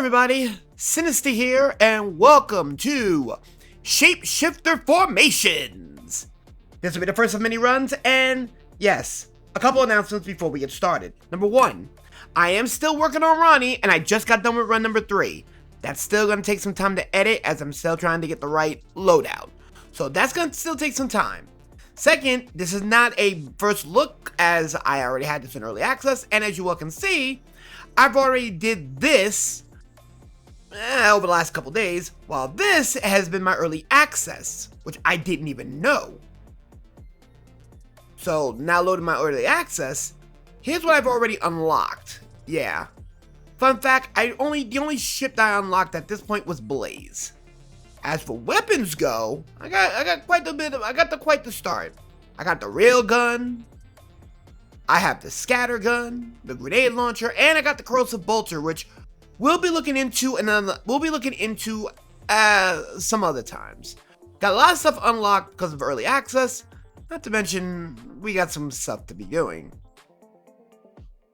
everybody, Sinister here, and welcome to Shapeshifter Formations. This will be the first of many runs, and yes, a couple announcements before we get started. Number one, I am still working on Ronnie, and I just got done with run number 3. That's still going to take some time to edit, as I'm still trying to get the right loadout. So that's going to still take some time. Second, this is not a first look, as I already had this in early access, and as you all can see, I've already did this over the last couple days, while this has been my early access, which I didn't even know. So now loading my early access, here's what I've already unlocked. Yeah. Fun fact, the only ship that I unlocked at this point was Blaze. As for weapons go, I got quite the start. I got the railgun, I have the scatter gun, the grenade launcher, and I got the corrosive bolter, which we'll be looking into some other times. Got a lot of stuff unlocked because of early access, not to mention we got some stuff to be doing.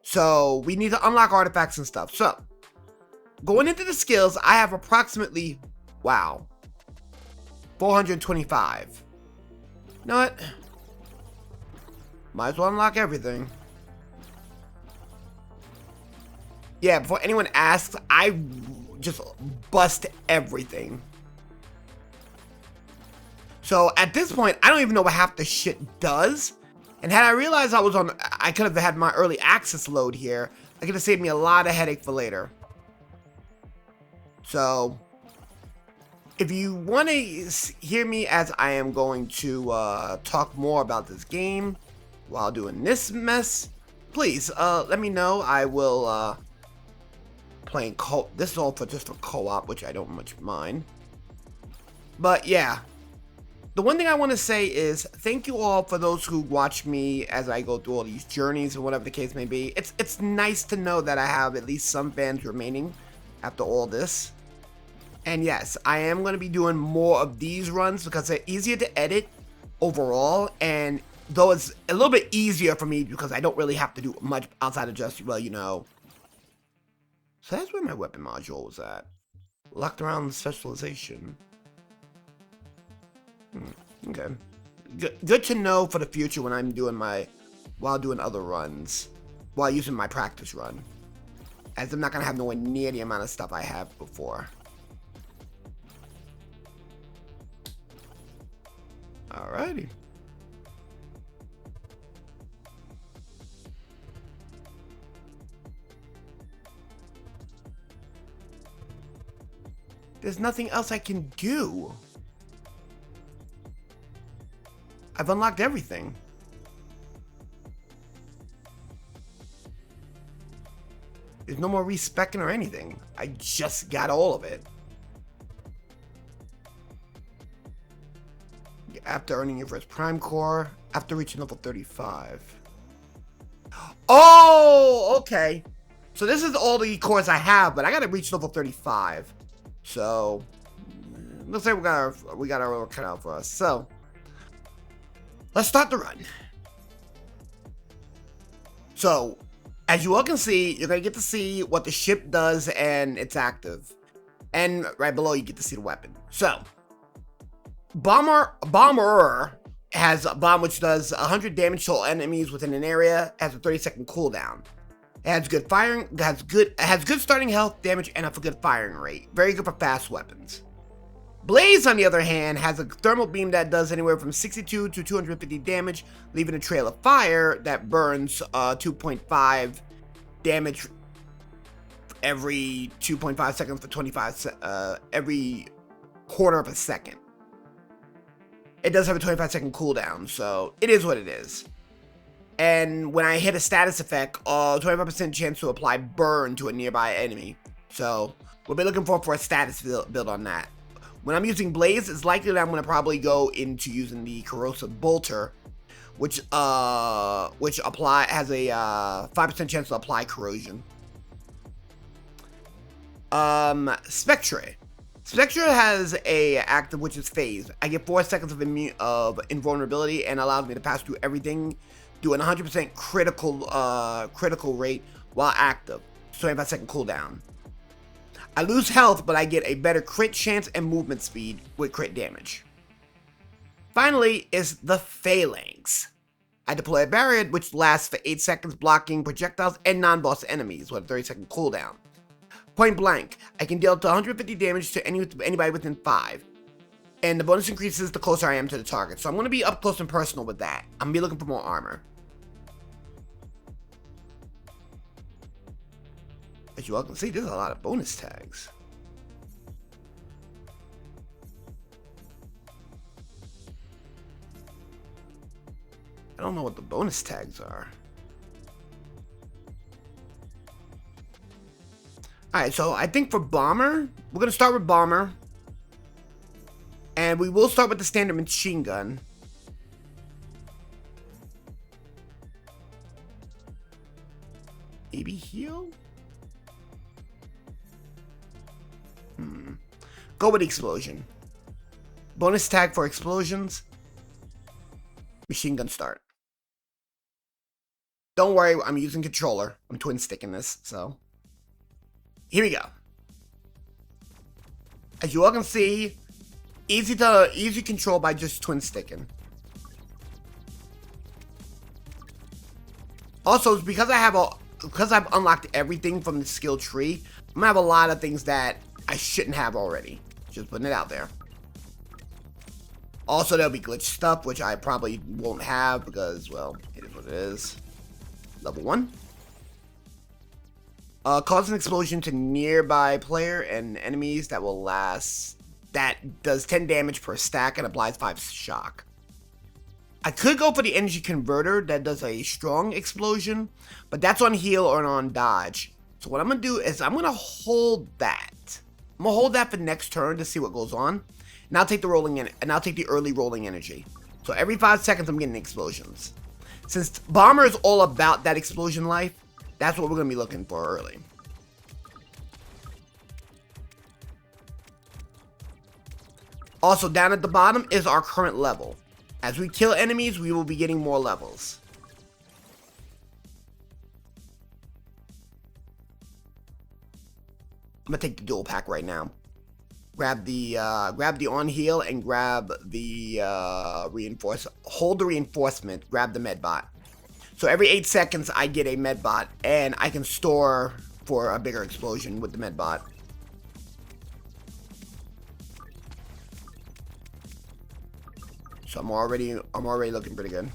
So we need to unlock artifacts and stuff. So going into the skills, I have approximately, wow, 425. You know what? Might as well unlock everything. Yeah, before anyone asks, I just bust everything. So at this point, I don't even know what half the shit does. And had I realized I could have had my early access load here, I could have saved me a lot of headache for later. So if you want to hear me as I am going to talk more about this game while doing this mess, please let me know. I will playing co-op. This is all just for co-op, which I don't much mind. But yeah, the one thing I want to say is thank you all for those who watch me as I go through all these journeys or whatever the case may be. It's nice to know that I have at least some fans remaining after all this. And yes, I am going to be doing more of these runs because they're easier to edit overall, and though it's a little bit easier for me because I don't really have to do much outside of just, well, you know. So that's where my weapon module was at. Locked around specialization. Okay. Good to know for the future when I'm doing while doing other runs. While using my practice run. As I'm not going to have nowhere near the amount of stuff I have before. Alrighty. There's nothing else I can do. I've unlocked everything. There's no more respecing or anything. I just got all of it. After earning your first prime core, after reaching level 35. Oh, okay. So this is all the cores I have, but I gotta reach level 35. So looks like we got our work cut out for us. So let's start the run. So as you all can see, you're gonna get to see what the ship does and it's active. And right below you get to see the weapon. So Bomber has a bomb which does 100 damage to all enemies within an area, has a 30-second cooldown. It has good firing, has good starting health, damage, and a good firing rate. Very good for fast weapons. Blaze, on the other hand, has a thermal beam that does anywhere from 62 to 250 damage, leaving a trail of fire that burns 2.5 damage every 2.5 seconds for every quarter of a second. It does have a 25-second cooldown, so it is what it is. And when I hit a status effect, 25% chance to apply burn to a nearby enemy. So we'll be looking for a status build on that. When I'm using Blaze, it's likely that I'm going to probably go into using the corrosive bolter, which has a 5% chance to apply corrosion. Spectre. Spectre has a active which is phase. I get 4 seconds of invulnerability and allows me to pass through everything, doing 100% critical rate while active. 25-second cooldown. I lose health, but I get a better crit chance and movement speed with crit damage. Finally is the Phalanx. I deploy a barrier which lasts for 8 seconds, blocking projectiles and non-boss enemies with a 30-second cooldown. Point blank, I can deal up to 150 damage to anybody within 5. And the bonus increases the closer I am to the target. So I'm going to be up close and personal with that. I'm going to be looking for more armor. As you all can see, there's a lot of bonus tags. I don't know what the bonus tags are. Alright, so I think for Bomber, we're going to start with Bomber. And we will start with the standard machine gun. Maybe heal? Go with explosion. Bonus tag for explosions. Machine gun start. Don't worry, I'm using controller. I'm twin sticking this, so. Here we go. As you all can see, easy control by just twin sticking. Also, because I've unlocked everything from the skill tree, I'm gonna have a lot of things that I shouldn't have already. Just putting it out there. Also, there'll be glitch stuff, which I probably won't have because, well, it is what it is. Level 1. Cause an explosion to nearby player and enemies that will last. That does 10 damage per stack and applies 5 shock. I could go for the energy converter that does a strong explosion, but that's on heal or on dodge. So what I'm going to do is I'm going to hold that. I'm going to hold that for next turn to see what goes on. And I'll take the early rolling energy. So every 5 seconds I'm getting explosions. Since Bomber is all about that explosion life, that's what we're going to be looking for early. Also, down at the bottom is our current level. As we kill enemies, we will be getting more levels. I'm going to take the dual pack right now. Grab the on heal and grab the hold the reinforcement, grab the medbot. So every 8 seconds I get a medbot and I can store for a bigger explosion with the medbot. So I'm already looking pretty good.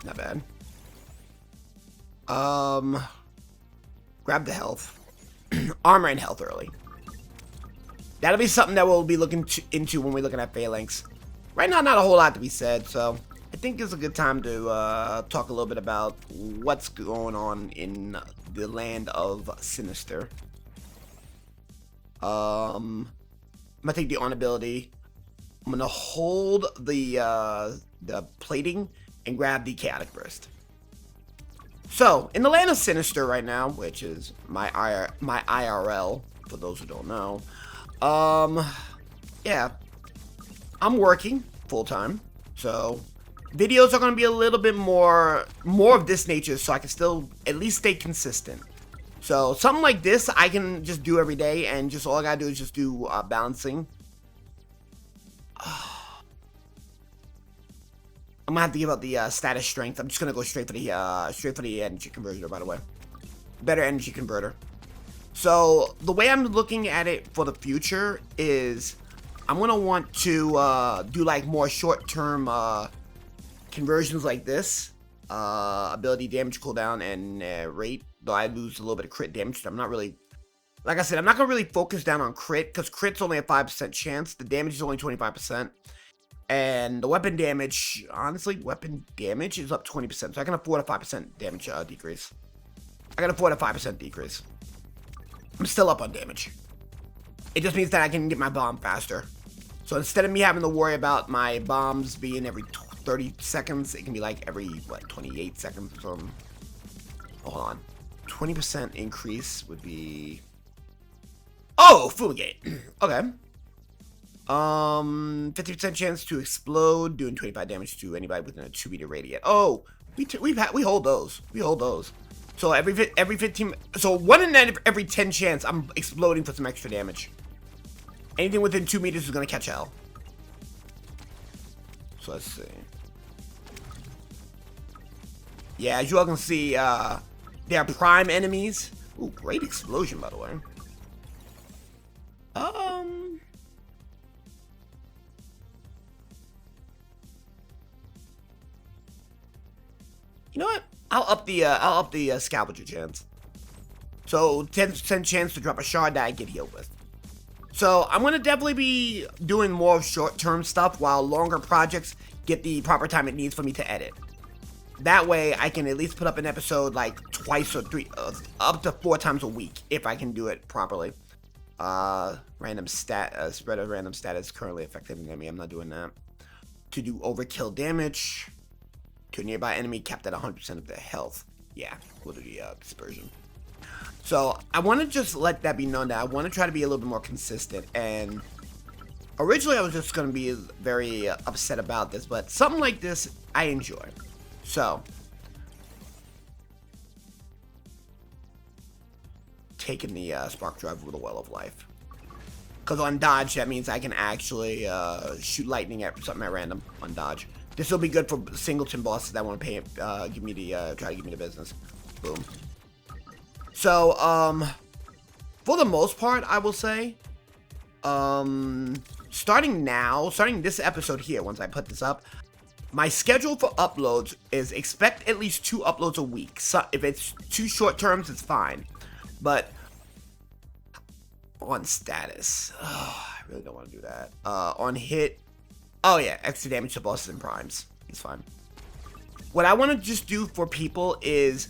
Not bad. Grab the health. Armor and health early. That'll be something that we'll be looking into when we're looking at Phalanx. Right now, not a whole lot to be said, so I think it's a good time to talk a little bit about what's going on in the land of Sinister. I'm gonna take the on ability. I'm gonna hold the plating and grab the chaotic burst. So, in the land of Sinister right now, which is my IRL, for those who don't know, yeah, I'm working full-time, so videos are going to be a little bit more of this nature, so I can still at least stay consistent. So, something like this, I can just do every day, and just all I gotta do is just do balancing. I'm gonna have to give out the status strength. I'm just gonna go straight for the energy converter, by the way. Better energy converter. So the way I'm looking at it for the future is I'm gonna want to do like more short-term conversions like this. Ability, damage, cooldown, and rate. Though I lose a little bit of crit damage, so I'm not really, like I said, I'm not gonna really focus down on crit because crit's only a 5% chance. The damage is only 25%. And the weapon damage, honestly, weapon damage is up 20%. So I can afford a 5% damage decrease. I can afford a 5% decrease. I'm still up on damage. It just means that I can get my bomb faster. So instead of me having to worry about my bombs being every 30 seconds, it can be like every, what, 28 seconds or something. Hold on. 20% increase would be... Oh, Oh, fumigate. Okay. 50% chance to explode, doing 25 damage to anybody within a 2-meter radius. Oh, we hold those. We hold those. So every 15, so 1 in every 10 chance, I'm exploding for some extra damage. Anything within 2 meters is gonna catch hell. So let's see. Yeah, as you all can see, they are prime enemies. Ooh, great explosion, by the way. You know what? I'll up the scavenger chance. So 10% chance to drop a shard that I get healed with. So I'm gonna definitely be doing more short-term stuff while longer projects get the proper time it needs for me to edit. That way I can at least put up an episode like twice or three, up to 4 times a week if I can do it properly. Random spread of random status currently affecting the enemy. I'm not doing that. To do overkill damage to a nearby enemy capped at 100% of their health. Yeah, we'll do the dispersion. So I want to just let that be known that I want to try to be a little bit more consistent. And originally I was just going to be very upset about this, but something like this I enjoy. So taking the spark drive with a well of life. Because on dodge, that means I can actually shoot lightning at something at random on dodge. This will be good for singleton bosses that want to pay, try to give me the business. Boom. So, for the most part, I will say, starting this episode here, once I put this up, my schedule for uploads is expect at least 2 uploads a week. So if it's 2 short terms, it's fine. But on status, I really don't want to do that. On hit, oh yeah, extra damage to bosses and primes. It's fine. What I want to just do for people is,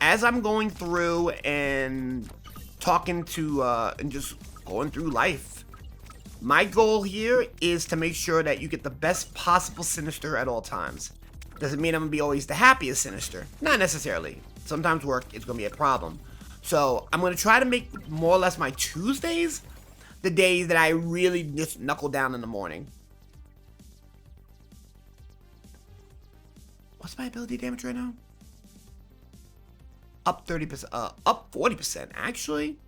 as I'm going through and talking to, and just going through life, my goal here is to make sure that you get the best possible Sinister at all times. Doesn't mean I'm gonna be always the happiest Sinister. Not necessarily. Sometimes work is gonna be a problem. So I'm gonna try to make more or less my Tuesdays the days that I really just knuckle down in the morning. What's my ability damage right now? Up 30%, up 40%, actually.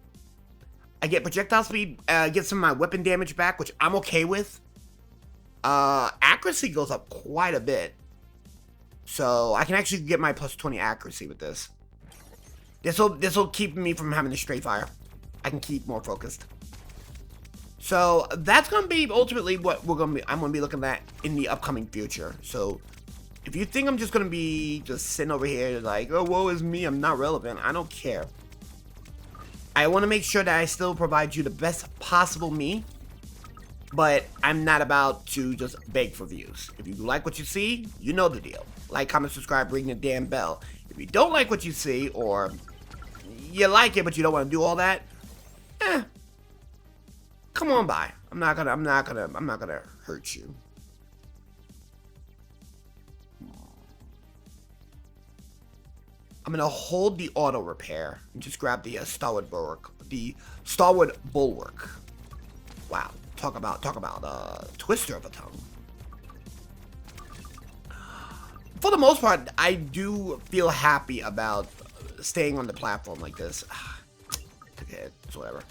I get projectile speed, get some of my weapon damage back, which I'm okay with. Accuracy goes up quite a bit. So I can actually get my plus 20 accuracy with this. This'll keep me from having to straight fire. I can keep more focused. So that's gonna be ultimately what I'm gonna be looking at in the upcoming future. So if you think I'm just gonna be just sitting over here like, oh, woe is me, I'm not relevant, I don't care. I want to make sure that I still provide you the best possible me, but I'm not about to just beg for views. If you like what you see, you know the deal. Like, comment, subscribe, ring the damn bell. If you don't like what you see, or you like it but you don't want to do all that, come on by. I'm not gonna hurt you. I'm gonna hold the auto repair and just grab the starwood bulwark. The starwood bulwark. Wow, talk about twister of a tongue. For the most part, I do feel happy about staying on the platform like this. Took a hit, it's whatever.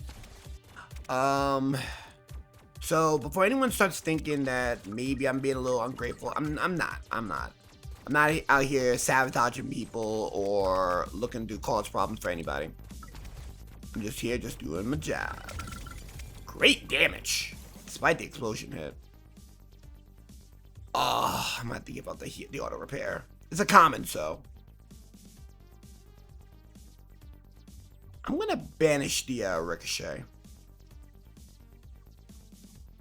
So before anyone starts thinking that maybe I'm being a little ungrateful, I'm not. I'm not out here sabotaging people or looking to cause problems for anybody. I'm just here just doing my job. Great damage, despite the explosion hit. Oh, I'm gonna have to give up the auto repair. It's a common, so. I'm gonna banish the ricochet.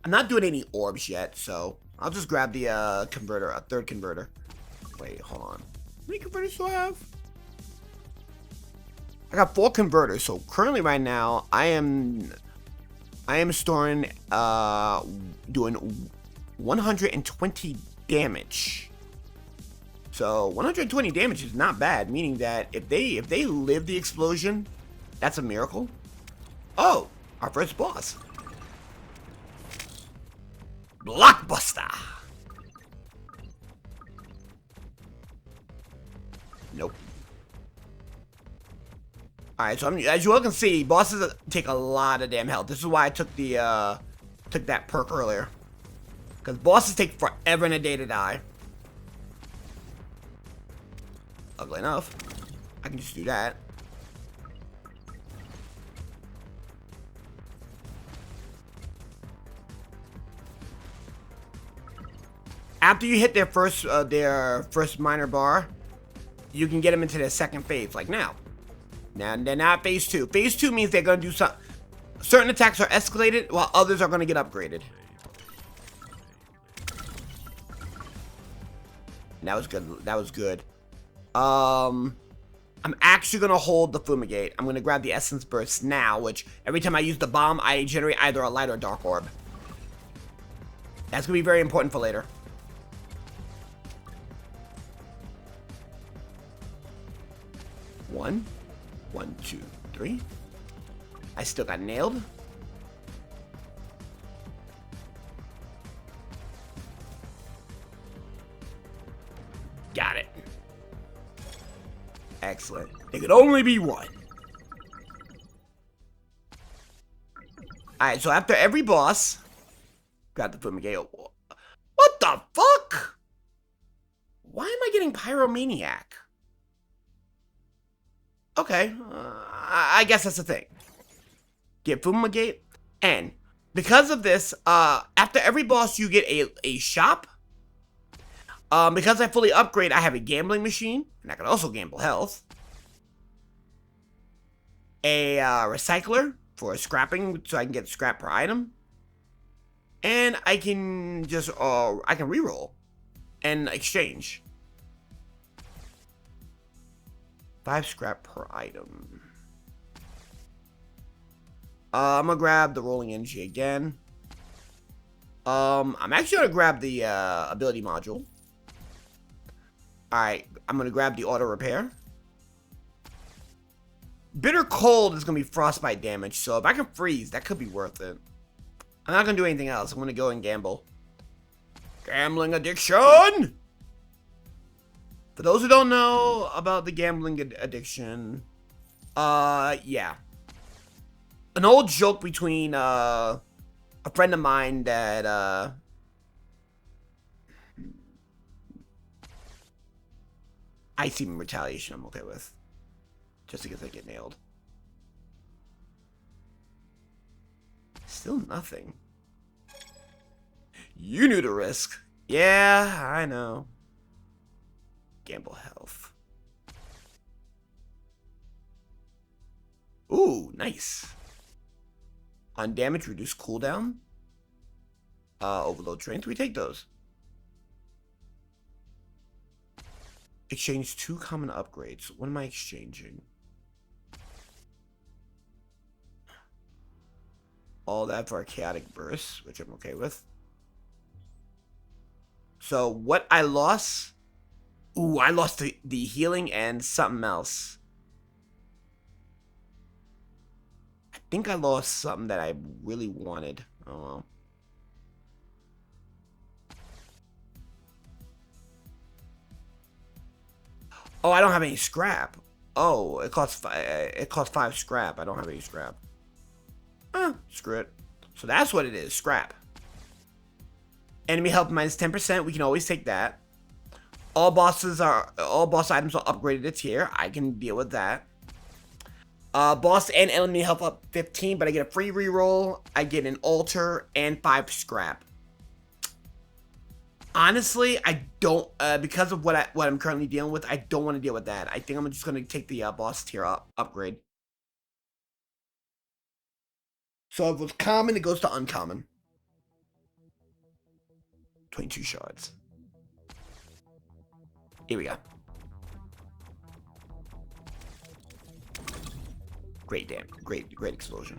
I'm not doing any orbs yet, so I'll just grab the converter, a third converter. Wait, hold on. How many converters do I have? I got 4 converters, so currently right now I am storing doing 120 damage. So 120 damage is not bad, meaning that if they live the explosion, that's a miracle. Oh, Our first boss. Blockbuster. Nope. Alright, so as you all can see, bosses take a lot of damn health. This is why I took that perk earlier. Because bosses take forever and a day to die. Ugly enough. I can just do that. After you hit their first minor bar, you can get them into their second phase, like now. Now they're not phase 2. Phase 2 means they're gonna do some. Certain attacks are escalated, while others are gonna get upgraded. That was good. That was good. I'm actually gonna hold the Fumigate. I'm gonna grab the Essence Burst now, which every time I use the bomb, I generate either a light or dark orb. That's gonna be very important for later. One, 2, 3. I still got nailed. Got it. Excellent. It could only be one. Alright, so after every boss, got the Fumigate. What the fuck? Why am I getting Pyromaniac? Okay, I guess that's the thing. Get Fumigate, and because of this, after every boss you get a shop. Because I fully upgrade, I have a gambling machine, and I can also gamble health. A recycler for scrapping, so I can get scrap per item. And I can just, I can reroll and exchange. 5 scrap per item. I'm gonna grab the rolling energy again. I'm actually gonna grab the ability module. Alright, I'm gonna grab the auto repair. Bitter cold is gonna be frostbite damage, so if I can freeze, that could be worth it. I'm not gonna do anything else. I'm gonna go and gamble. Gambling addiction! For those who don't know about the gambling addiction, yeah. An old joke between, a friend of mine that, I see retaliation I'm okay with. Just in case I get nailed. Still nothing. You knew the risk. Yeah, I know. Gamble health. Ooh, nice. On damage, reduce cooldown. Overload trains. We take those. Exchange 2 common upgrades. What am I exchanging? All that for a chaotic burst, which I'm okay with. So what I lost? Ooh, I lost the healing and something else. I think I lost something that I really wanted. Oh well. Oh, I don't have any scrap. Oh, it costs 5 scrap. I don't have any scrap. Screw it. So that's what it is, scrap. Enemy health minus 10%. We can always take that. All boss items are upgraded to tier. I can deal with that. Boss and enemy health up 15, but I get a free reroll. I get an altar and 5 scrap. Honestly, I don't, because of what I'm currently dealing with, I don't want to deal with that. I think I'm just going to take the boss tier upgrade. So if it's common, it goes to uncommon. 22 shards. Here we go. Great explosion.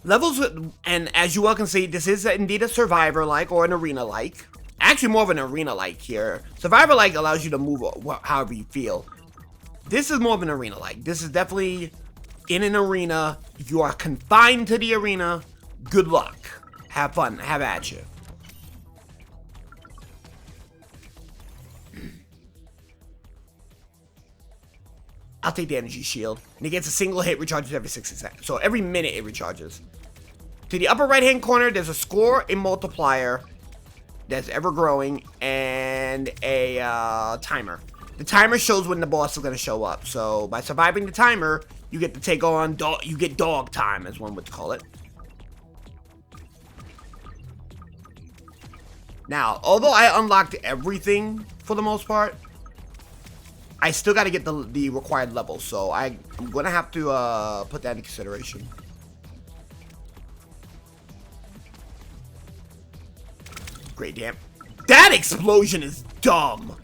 Levels, and as you all can see, this is indeed a Survivor-like or an Arena-like. Actually, more of an Arena-like here. Survivor-like allows you to move however you feel. This is more of an Arena-like. This is definitely in an arena. You are confined to the arena. Good luck. Have fun. Have at you. I'll take the energy shield. And it gets a single hit, recharges every 60 seconds. So every minute it recharges. To the upper right hand corner, there's a score, a multiplier that's ever growing, and a timer. The timer shows when the boss is going to show up. So by surviving the timer, you get to take on you get dog time, as one would call it. Now, although I unlocked everything for the most part, I still got to get the required level, so I'm going to have to put that into consideration. Great, damn. That explosion is dumb.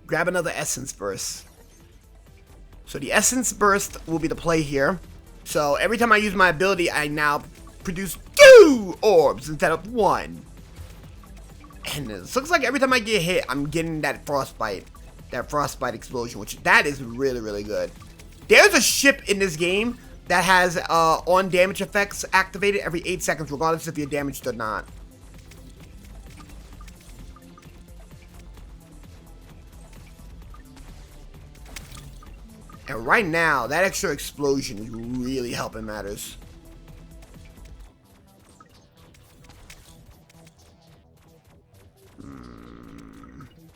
Grab another essence burst. So the essence burst will be the play here. So every time I use my ability, I now produce 2 orbs instead of 1. And it looks like every time I get hit, I'm getting that frostbite explosion, which that is really, really good. There's a ship in this game that has on damage effects activated every 8 seconds, regardless if you're damaged or not. And right now, that extra explosion is really helping matters.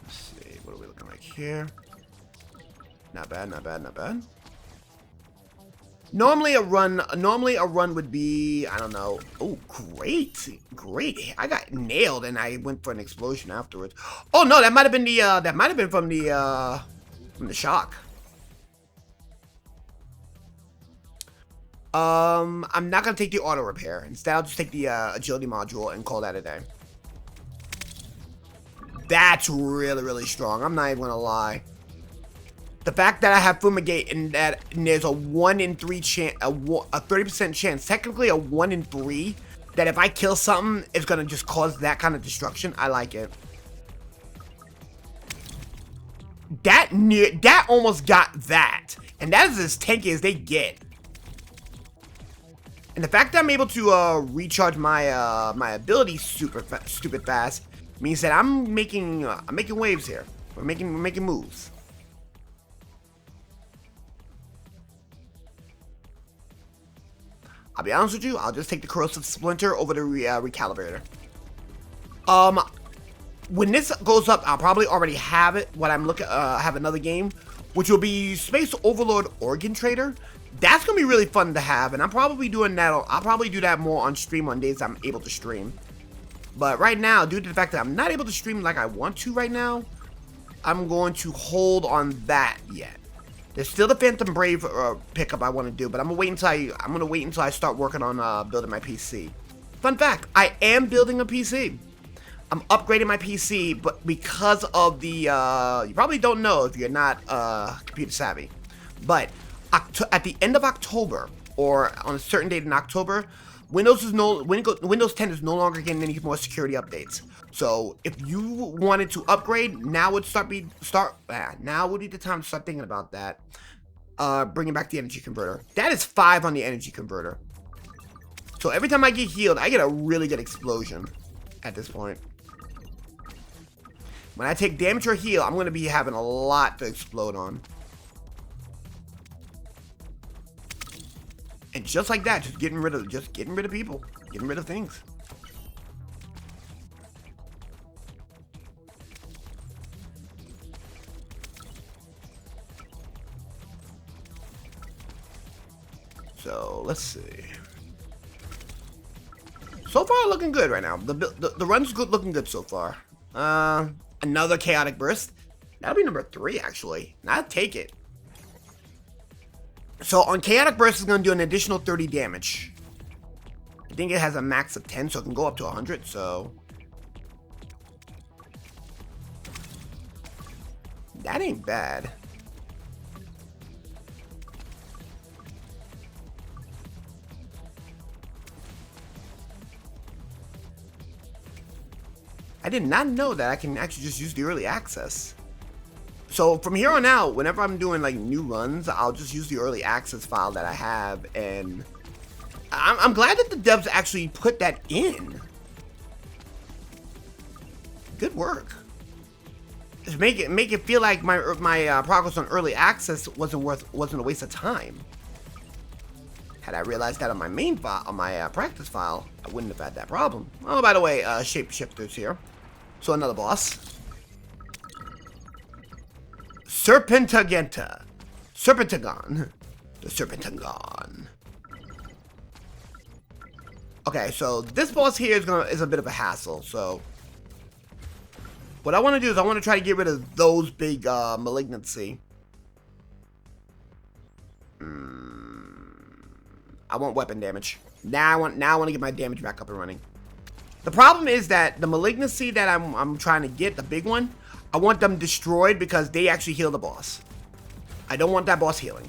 Let's see, what are we looking like here? Not bad, not bad, not bad. Normally a run would be, I don't know. Oh, great. I got nailed and I went for an explosion afterwards. Oh no, that might have been from the shock. I'm not gonna take the auto repair. Instead, I'll just take the agility module and call that a day. That's really, really strong. I'm not even gonna lie. The fact that I have Fumigate and that there's a 1 in 3 chance, a 30% chance, technically a 1 in 3, that if I kill something, it's gonna just cause that kind of destruction. I like it. That almost got that, and that is as tanky as they get. And the fact that I'm able to recharge my my ability stupid fast means that I'm making waves here. We're making moves. I'll be honest with you, I'll just take the corrosive splinter over the recalibrator. When this goes up, I'll probably already have it. When I'm looking, have another game, which will be Space Overlord Organ Trader. That's gonna be really fun to have, and I'm probably doing that. I'll probably do that more on stream on days I'm able to stream. But right now, due to the fact that I'm not able to stream like I want to right now, I'm going to hold on that yet. There's still the Phantom Brave pickup I want to do, but I'm gonna wait until I start working on building my PC. Fun fact: I am building a PC. I'm upgrading my PC, but because of the you probably don't know if you're not computer savvy, but at the end of October or on a certain date in October, Windows 10 is no longer getting any more security updates. So if you wanted to upgrade, now would now would be the time to start thinking about that. Bringing back the energy converter. That is 5 on the energy converter. So every time I get healed, I get a really good explosion at this point. When I take damage or heal, I'm going to be having a lot to explode on. And just like that, just getting rid of people, getting rid of things. So let's see. So far, looking good right now. The run's looking good so far. Another chaotic burst. That'll be number 3 actually. I'll take it. So on chaotic burst, is going to do an additional 30 damage. I think it has a max of 10, so it can go up to 100. So that ain't bad. I did not know that I can actually just use the early access. So from here on out, whenever I'm doing like new runs, I'll just use the early access file that I have, and I'm glad that the devs actually put that in. Good work. Just make it feel like my progress on early access wasn't a waste of time. Had I realized that on my main file, on my practice file, I wouldn't have had that problem. Oh, by the way, shapeshifters here. So another boss. Serpentagon. The Serpentagon. Okay, so this boss here is a bit of a hassle. So what I want to do is I want to try to get rid of those big malignancy. I want weapon damage. Now I want to get my damage back up and running. The problem is that the malignancy that I'm trying to get, the big one, I want them destroyed because they actually heal the boss. I don't want that boss healing.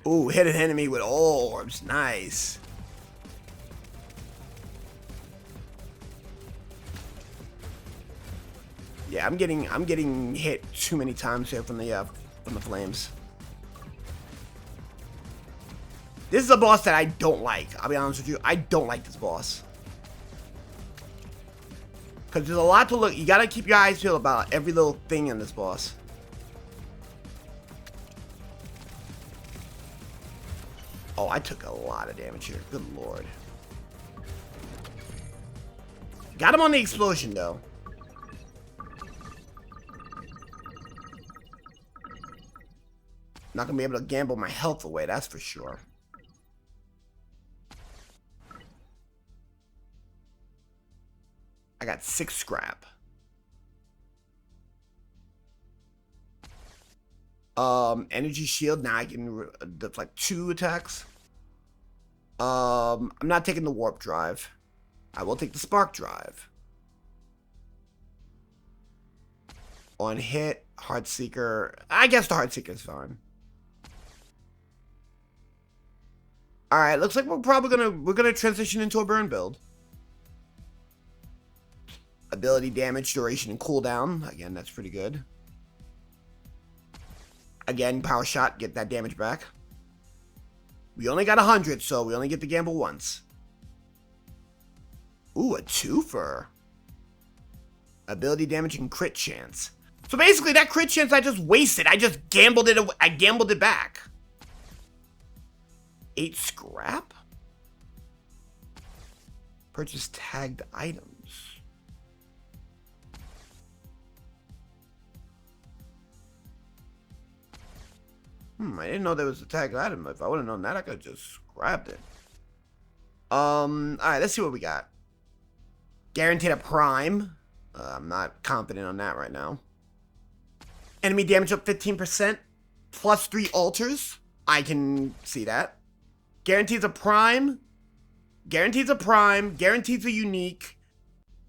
Ooh, hit an enemy with orbs. Nice. Yeah, I'm getting hit too many times here from the flames. This is a boss that I don't like. I'll be honest with you. I don't like this boss. Because there's a lot to look. You gotta keep your eyes peeled about every little thing in this boss. Oh, I took a lot of damage here. Good lord. Got him on the explosion, though. Not gonna be able to gamble my health away, that's for sure. I got 6 scrap. Energy shield. Now I can deflect 2 attacks. I'm not taking the warp drive. I will take the spark drive. On hit, heart seeker. I guess the heart seeker is fine. All right, looks like we're gonna transition into a burn build. Ability damage, duration, and cooldown. Again, that's pretty good. Again, power shot, get that damage back. We only got 100, so we only get to gamble once. Ooh, a twofer. Ability damage and crit chance. So basically, that crit chance I just wasted. I just gambled it. I gambled it back. 8 scrap. Purchase tagged items. I didn't know there was a tagged item. If I would have known that, I could have just grabbed it. Alright, let's see what we got. Guaranteed a prime. I'm not confident on that right now. Enemy damage up 15%. Plus 3 altars. I can see that. Guarantees a prime. Guarantees a prime. Guarantees a unique.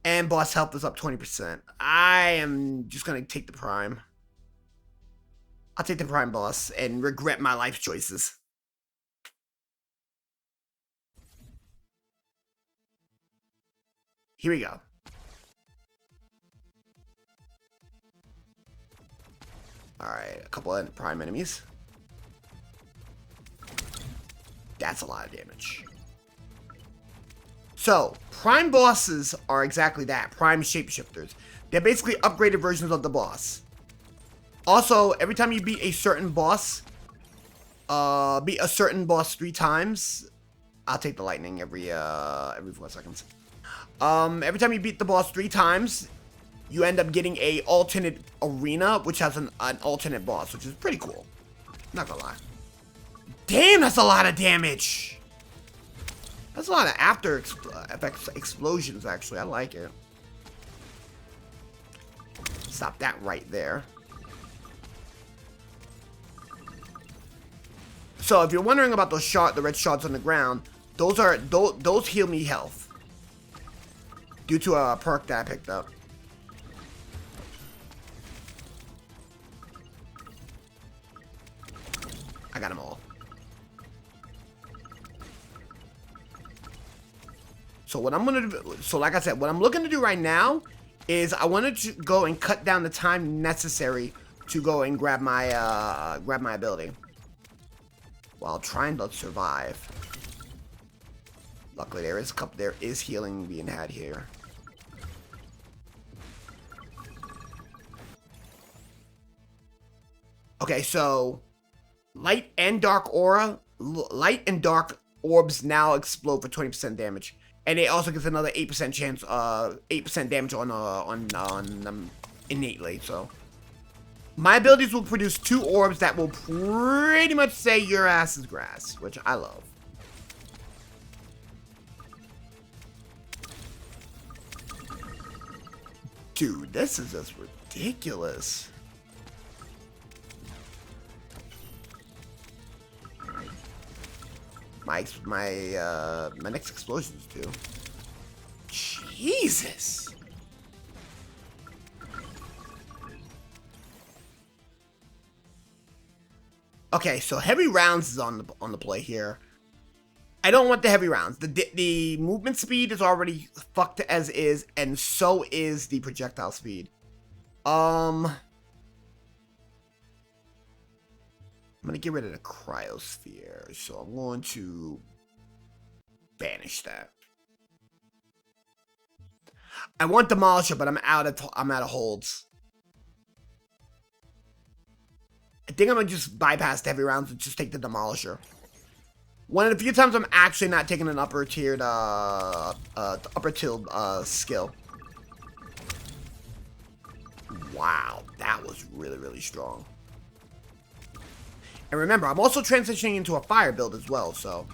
And boss health is up 20%. I am just going to take the prime. I'll take the prime boss and regret my life choices. Here we go. Alright, a couple of prime enemies. That's a lot of damage. So, prime bosses are exactly that. Prime shapeshifters. They're basically upgraded versions of the boss. Also, every time you beat a certain boss, 3 times. I'll take the lightning every 4 seconds. Every time you beat the boss 3 times, you end up getting a alternate arena, which has an alternate boss, which is pretty cool. Not gonna lie. Damn, that's a lot of damage. That's a lot of after effects explosions, actually. I like it. Stop that right there. So if you're wondering about those the red shards on the ground, those heal me health due to a perk that I picked up. I got them all. So what I'm gonna do, so like I said, what I'm looking to do right now is I wanted to go and cut down the time necessary to go and grab my ability while trying to survive. Luckily, there is healing being had here. Okay, so light and dark orbs now explode for 20% damage, and it also gets another 8% chance, 8% damage on them innately. So my abilities will produce 2 orbs that will pretty much say your ass is grass, which I love. Dude, this is just ridiculous. My next explosions too. Jesus. Okay, so heavy rounds is on the play here. I don't want the heavy rounds. The movement speed is already fucked as is, and so is the projectile speed. I'm gonna get rid of the cryosphere, so I'm going to banish that. I want Demolisher, but I'm out of holds. I think I'm gonna just bypass the heavy rounds and just take the Demolisher. One of the few times I'm actually not taking an upper tiered skill. Wow, that was really, really strong. And remember, I'm also transitioning into a fire build as well, so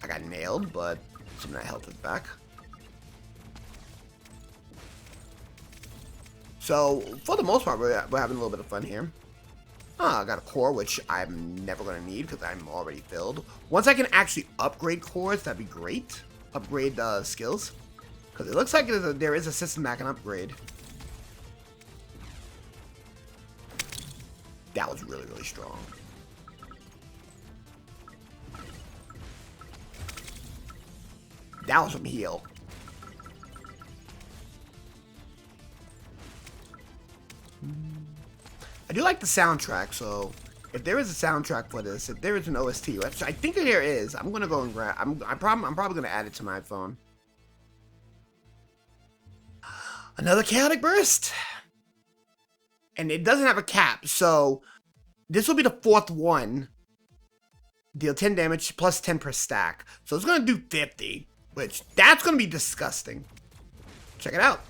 I got nailed, but some of that health is back. So, for the most part, we're having a little bit of fun here. I got a core, which I'm never going to need because I'm already filled. Once I can actually upgrade cores, that'd be great. Upgrade skills. Because it looks like there is a system that can upgrade. That was really, really strong. That was some heal. I do like the soundtrack, so if there is a soundtrack for this, if there is an OST, which I think there is, I'm gonna go and grab. I'm probably gonna add it to my phone. Another chaotic burst, and it doesn't have a cap, so this will be the 4th one. Deal 10 damage plus 10 per stack, so it's gonna do 50, which that's gonna be disgusting. Check it out.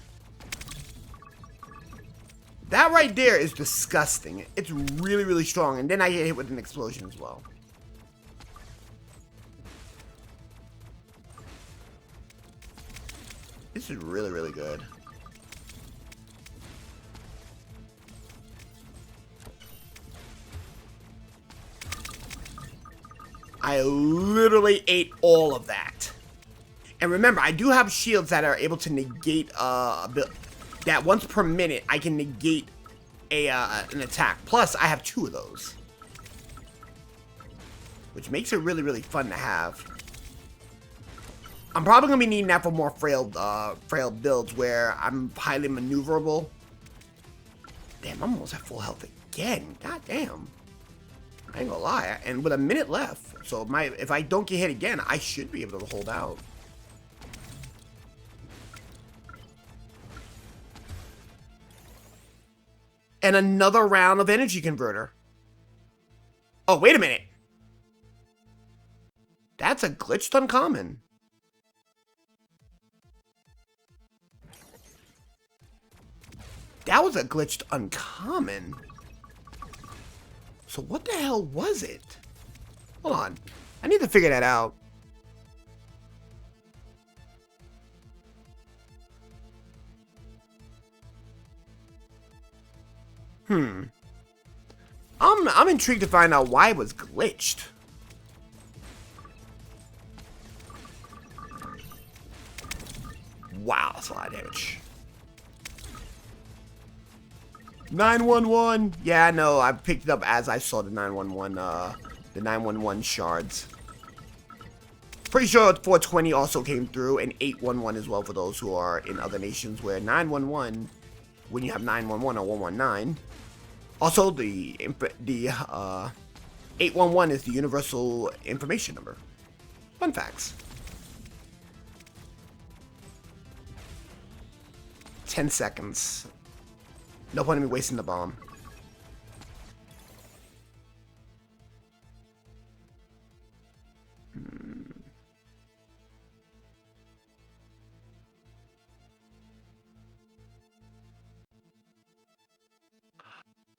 That right there is disgusting. It's really, really strong. And then I get hit with an explosion as well. This is really, really good. I literally ate all of that. And remember, I do have shields that are able to negate that once per minute, I can negate an attack. Plus, I have 2 of those. Which makes it really, really fun to have. I'm probably going to be needing that for more frail builds where I'm highly maneuverable. Damn, I'm almost at full health again. God damn. I ain't gonna lie. And with a minute left, so if I don't get hit again, I should be able to hold out. And another round of energy converter. Oh, wait a minute. That's a glitched uncommon. That was a glitched uncommon. So what the hell was it? Hold on. I need to figure that out. I'm intrigued to find out why it was glitched. Wow, that's a lot of damage. 911. Yeah, no, I picked it up as I saw the 911 shards. Pretty sure 420 also came through, and 811 as well for those who are in other nations, where 911, when you have 911 or 119. Also, the 811 is the universal information number. Fun facts. 10 seconds. No point in me wasting the bomb.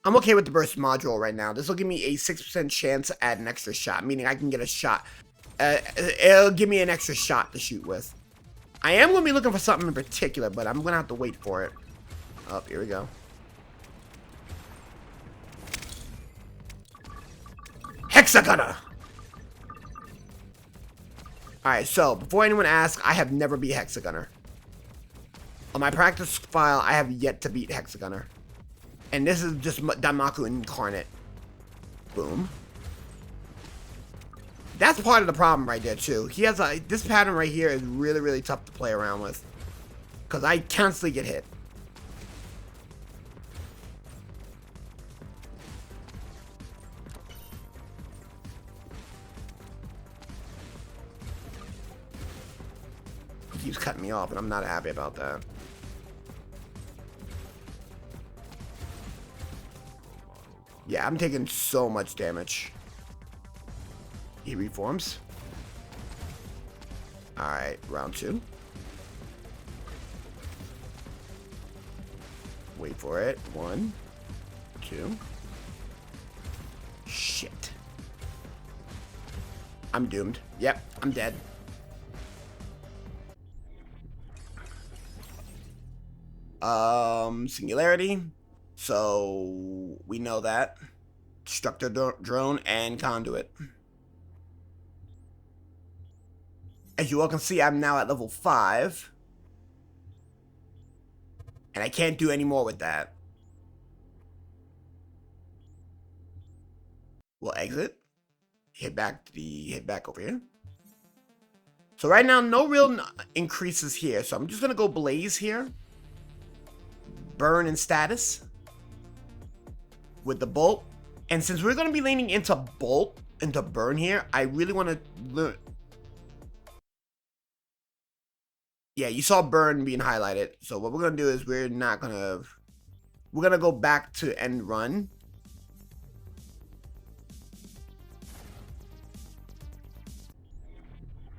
I'm okay with the burst module right now. This will give me a 6% chance to add an extra shot, meaning I can get a shot. It'll give me an extra shot to shoot with. I am going to be looking for something in particular, but I'm going to have to wait for it. Oh, here we go. Hexagonner! Alright, so, before anyone asks, I have never beat Hexagonner. On my practice file, I have yet to beat Hexagonner. And this is just Daimaku incarnate. Boom. That's part of the problem right there, too. He has a... This pattern right here is really, really tough to play around with. Because I constantly get hit. He keeps cutting me off, and I'm not happy about that. Yeah, I'm taking so much damage. He reforms. Alright, round 2. Wait for it. 1, 2. Shit. I'm doomed. Yep, I'm dead. Singularity. So, we know that. Destructor drone and conduit. As you all can see, I'm now at level 5. And I can't do any more with that. We'll exit. Head back over here. So right now, no real increases here. So I'm just going to go Blaze here. Burn and status. With the bolt. And since we're going to be leaning into bolt, into burn here, I really want to learn. Yeah, you saw burn being highlighted. So what we're going to do is we're going to go back to end run.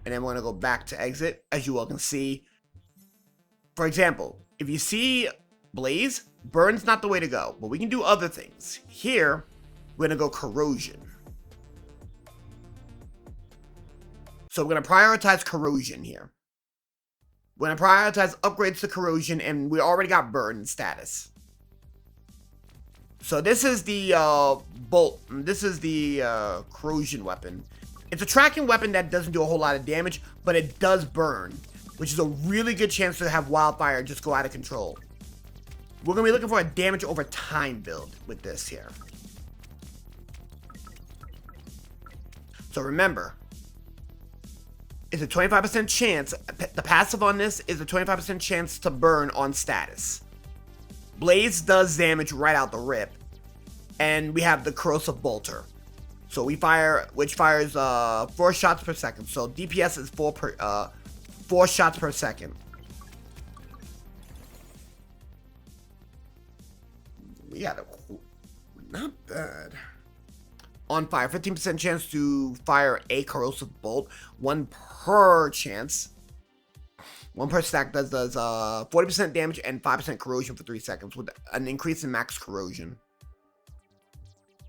And then we're going to go back to exit. As you all can see. For example, if you see Blaze, burn's not the way to go. But we can do other things. Here, we're going to go corrosion. So we're going to prioritize corrosion here. We're going to prioritize upgrades to corrosion, and we already got burn status. So this is the bolt. This is the corrosion weapon. It's a tracking weapon that doesn't do a whole lot of damage, but it does burn, which is a really good chance to have wildfire just go out of control. We're going to be looking for a damage over time build with this here. So remember, it's a 25% chance, the passive on this is a 25% chance to burn on status. Blaze does damage right out the rip. And we have the corrosive bolter. So we fire, which fires 4 shots per second. So DPS is 4 shots per second. We got a, not bad. On fire, 15% chance to fire a corrosive bolt. 1 per chance. 1 per stack does 40% damage and 5% corrosion for 3 seconds with an increase in max corrosion.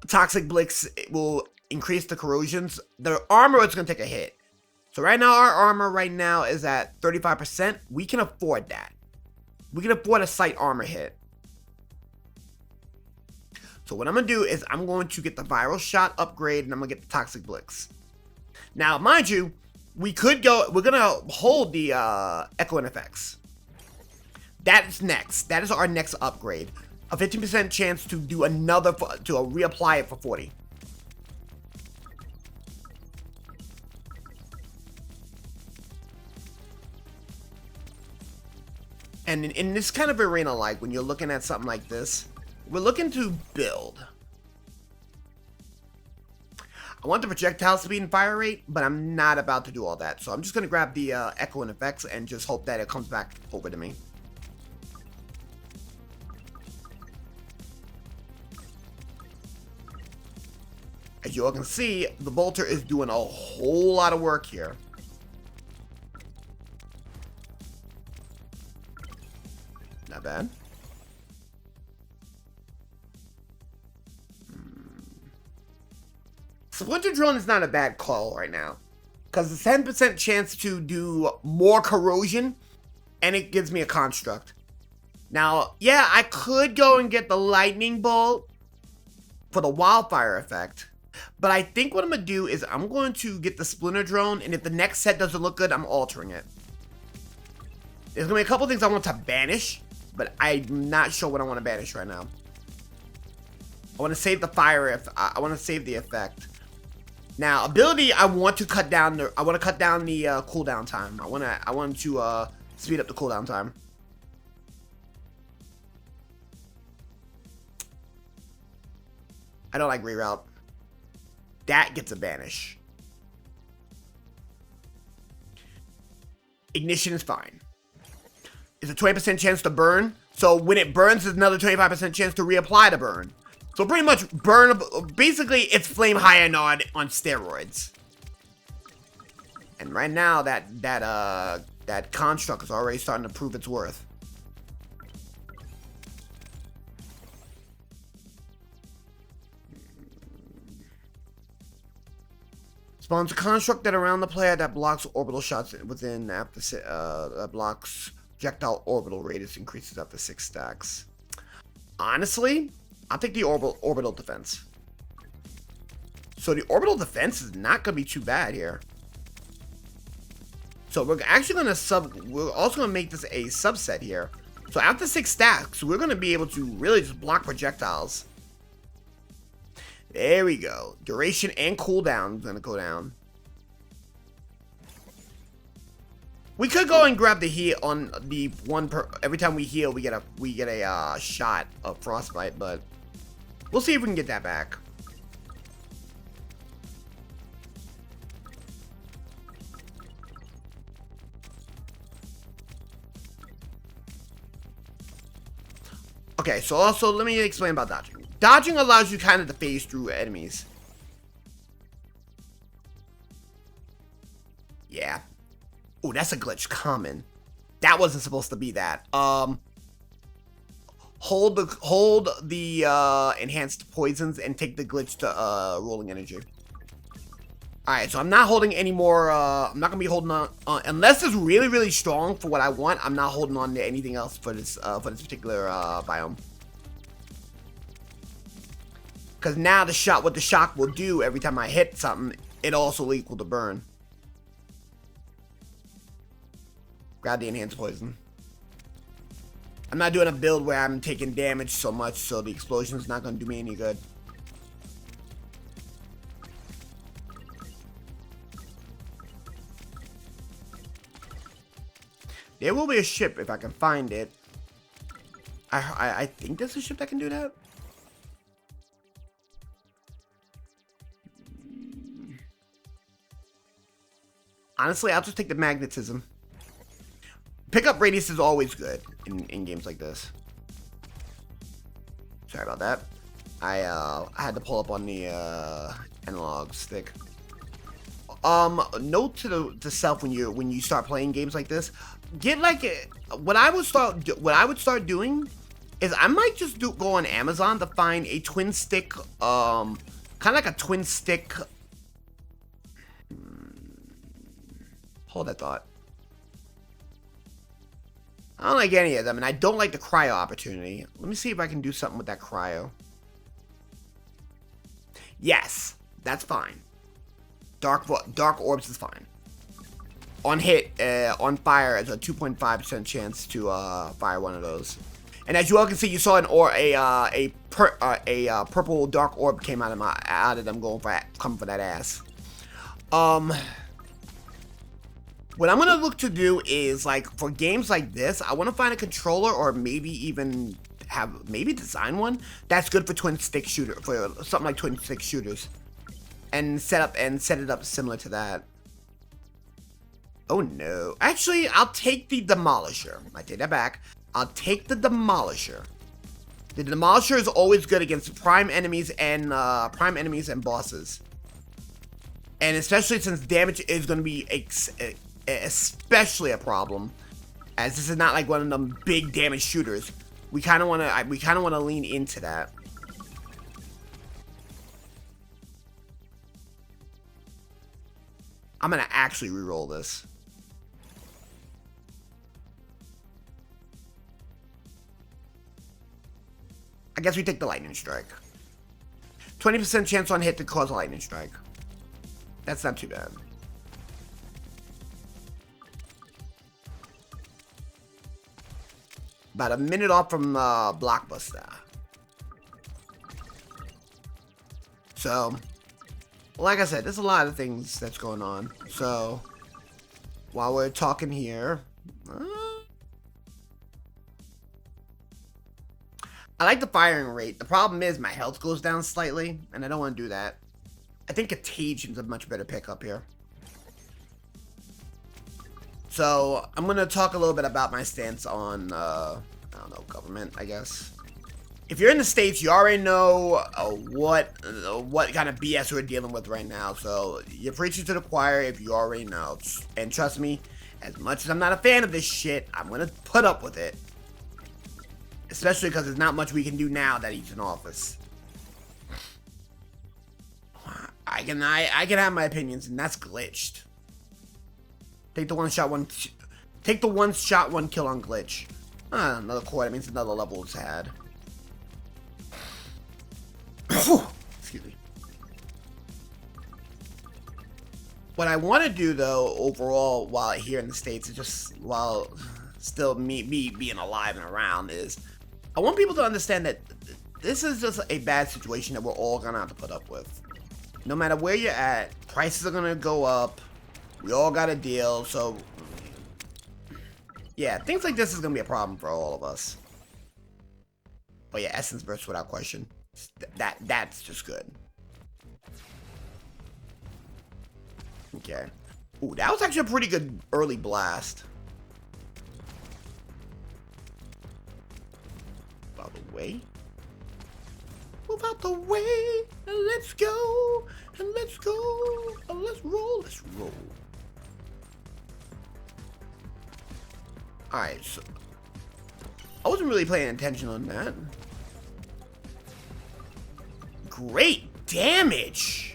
Toxic Blitz will increase the corrosions. The armor is going to take a hit. So right now, our armor right now is at 35%. We can afford that. We can afford a slight armor hit. So what I'm going to do is I'm going to get the viral shot upgrade and I'm going to get the Toxic Blitz. Now, mind you, we could go, we're going to hold the Echo NFX. That is next. That is our next upgrade. A 15% chance to do another, to reapply it for 40. And in this kind of arena, like when you're looking at something like this, we're looking to build. I want the projectile speed and fire rate, but I'm not about to do all that. So I'm just going to grab the echo and effects and just hope that it comes back over to me. As you all can see, the bolter is doing a whole lot of work here. Not bad. Splinter Drone is not a bad call right now, because it's 10% chance to do more corrosion, and it gives me a construct. Now, yeah, I could go and get the lightning bolt for the wildfire effect, but I think what I'm going to do is I'm going to get the Splinter Drone, and if the next set doesn't look good, I'm altering it. There's going to be a couple things I want to banish, but I'm not sure what I want to banish right now. I want to save the fire if I want to save the effect. Now, ability, I want to cut down the cooldown time. I want to speed up the cooldown time. I don't like reroute. That gets a banish. Ignition is fine. It's a 20% chance to burn. So when it burns, there's another 25% chance to reapply to burn. So pretty much burn, basically it's Flame Hyanod on steroids. And right now that construct is already starting to prove its worth. Spawns a construct that around the player that blocks orbital shots within after blocks projectile orbital radius increases up to 6 stacks. Honestly, I'll take the orbital defense. So the orbital defense is not going to be too bad here. So we're actually going to we're also going to make this a subset here. So after 6 stacks, we're going to be able to really just block projectiles. There we go. Duration and cooldown is going to go down. We could go and grab the heal on the one per every time we heal we get a shot of frostbite, but we'll see if we can get that back. Okay, so also let me explain about dodging. Dodging allows you kind of to phase through enemies. Yeah. Oh, that's a glitch common. That wasn't supposed to be that. Hold the enhanced poisons and take the glitch to rolling energy. Alright, so I'm not holding any more, I'm not gonna be holding on, unless it's really, really strong for what I want, I'm not holding on to anything else for this particular biome. Because now what the shock will do every time I hit something, it also equal to burn. Grab the enhanced poison. I'm not doing a build where I'm taking damage so much, so the explosion is not going to do me any good. There will be a ship if I can find it. I think there's a ship that can do that. Honestly, I'll just take the magnetism. Pickup radius is always good in games like this. Sorry about that. I had to pull up on the analog stick. Note to self when you start playing games like this, get like what I would start doing is I might just go on Amazon to find a twin stick, kind of like a twin stick. Hold that thought. I don't like any of them, and I don't like the cryo opportunity. Let me see if I can do something with that cryo. Yes, that's fine. Dark orbs is fine. On hit, on fire, it's a 2.5% chance to fire one of those. And as you all can see, you saw a purple dark orb came out of them coming for that ass. What I'm gonna look to do is, like, for games like this, I want to find a controller, or maybe even design one that's good for twin stick shooter, for something like twin stick shooters, and set it up similar to that. Oh no. Actually, I'll take the Demolisher. I take that back. I'll take the Demolisher. The Demolisher is always good against prime enemies and bosses. And especially since damage is going to be especially a problem, as this is not like one of them big damage shooters. We kind of want to lean into that. I'm going to actually reroll this. I guess we take the lightning strike. 20% chance on hit to cause a lightning strike. That's not too bad. About a minute off from Blockbuster. So, like I said, there's a lot of things that's going on. So, while we're talking here, I like the firing rate. The problem is my health goes down slightly, and I don't want to do that. I think Contagion's a much better pickup here. So, I'm going to talk a little bit about my stance on, I don't know, government, I guess. If you're in the States, you already know what kind of BS we're dealing with right now. So, you're preaching to the choir if you already know. And trust me, as much as I'm not a fan of this shit, I'm going to put up with it. Especially because there's not much we can do now that he's in office. I can have my opinions, and that's glitched. Take the one shot one kill on glitch. Another core, that means another level is had. Excuse me. What I want to do, though, overall, while here in the States, is just, while still me being alive and around, is I want people to understand that this is just a bad situation that we're all gonna have to put up with. No matter where you're at, prices are gonna go up. We all got a deal, so yeah, things like this is gonna be a problem for all of us. But yeah, Essence Burst without question. That's just good. Okay. Ooh, that was actually a pretty good early blast. Out the way. Move out the way, and let's go, and let's go, and let's roll, Alright, so I wasn't really paying attention on that. Great damage!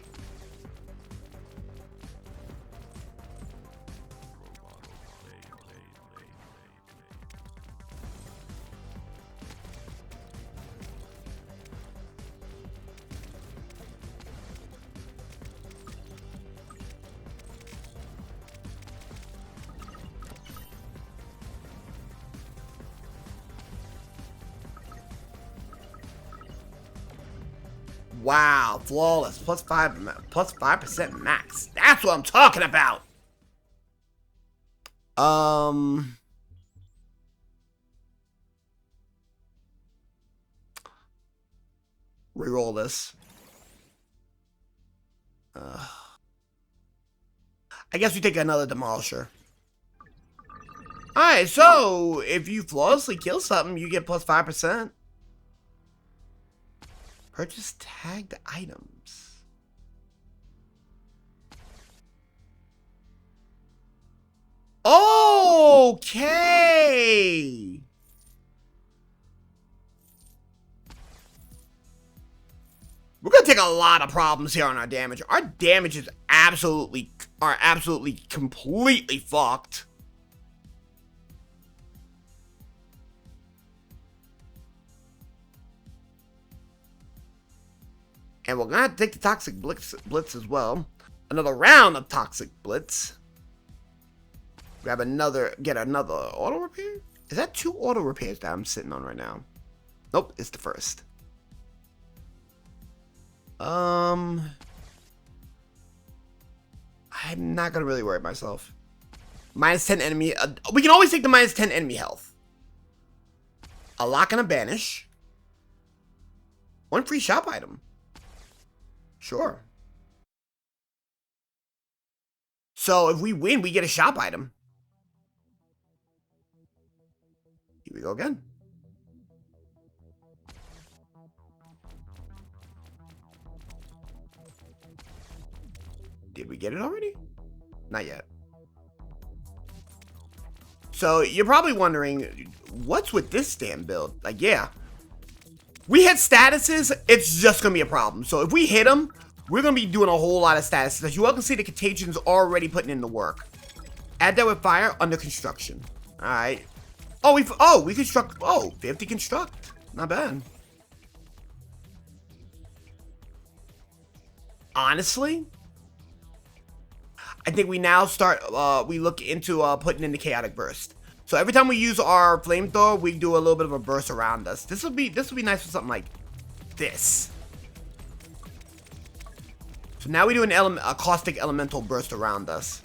Wow, flawless, plus 5% max. That's what I'm talking about. Reroll this. I guess we take another Demolisher. Alright, so if you flawlessly kill something, you get plus 5%. Purchase tagged items. Okay. We're gonna take a lot of problems here on our damage. Our damage is absolutely completely fucked. And we're gonna take the Toxic Blitz as well. Another round of Toxic Blitz. Get another auto repair? Is that 2 auto repairs that I'm sitting on right now? Nope, it's the first. I'm not gonna really worry myself. Minus 10 enemy. We can always take the minus 10 enemy health. A lock and a banish. One free shop item. Sure. So if we win, we get a shop item. Here we go again. Did we get it already? Not yet. So you're probably wondering, what's with this damn build? Like, yeah. We hit statuses, it's just going to be a problem. So if we hit them, we're going to be doing a whole lot of statuses. As you all can see, the Contagions already putting in the work. Add that with fire, under construction. Alright. Oh, we construct. Oh, 50 construct. Not bad. Honestly, I think we now start, we look into putting in the Chaotic Burst. So every time we use our flamethrower, we do a little bit of a burst around us. This would be nice for something like this. So now we do a caustic elemental burst around us.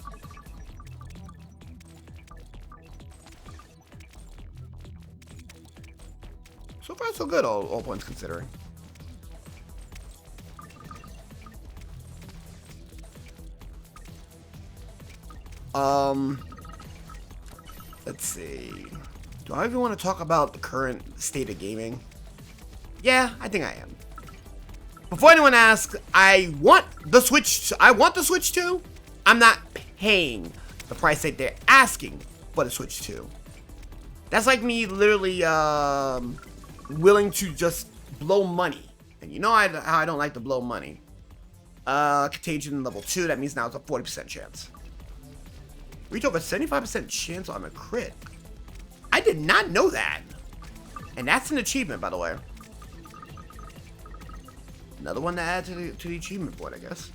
So far, so good, all points considering. Let's see. Do I even want to talk about the current state of gaming? Yeah, I think I am. Before anyone asks, I want the Switch 2. I'm not paying the price that they're asking for the Switch 2. That's like me literally willing to just blow money. And you know how I don't like to blow money. Contagion level 2, that means now it's a 40% chance. Reach over 75% chance on a crit. I did not know that. And that's an achievement, by the way. Another one to add to the achievement board, I guess.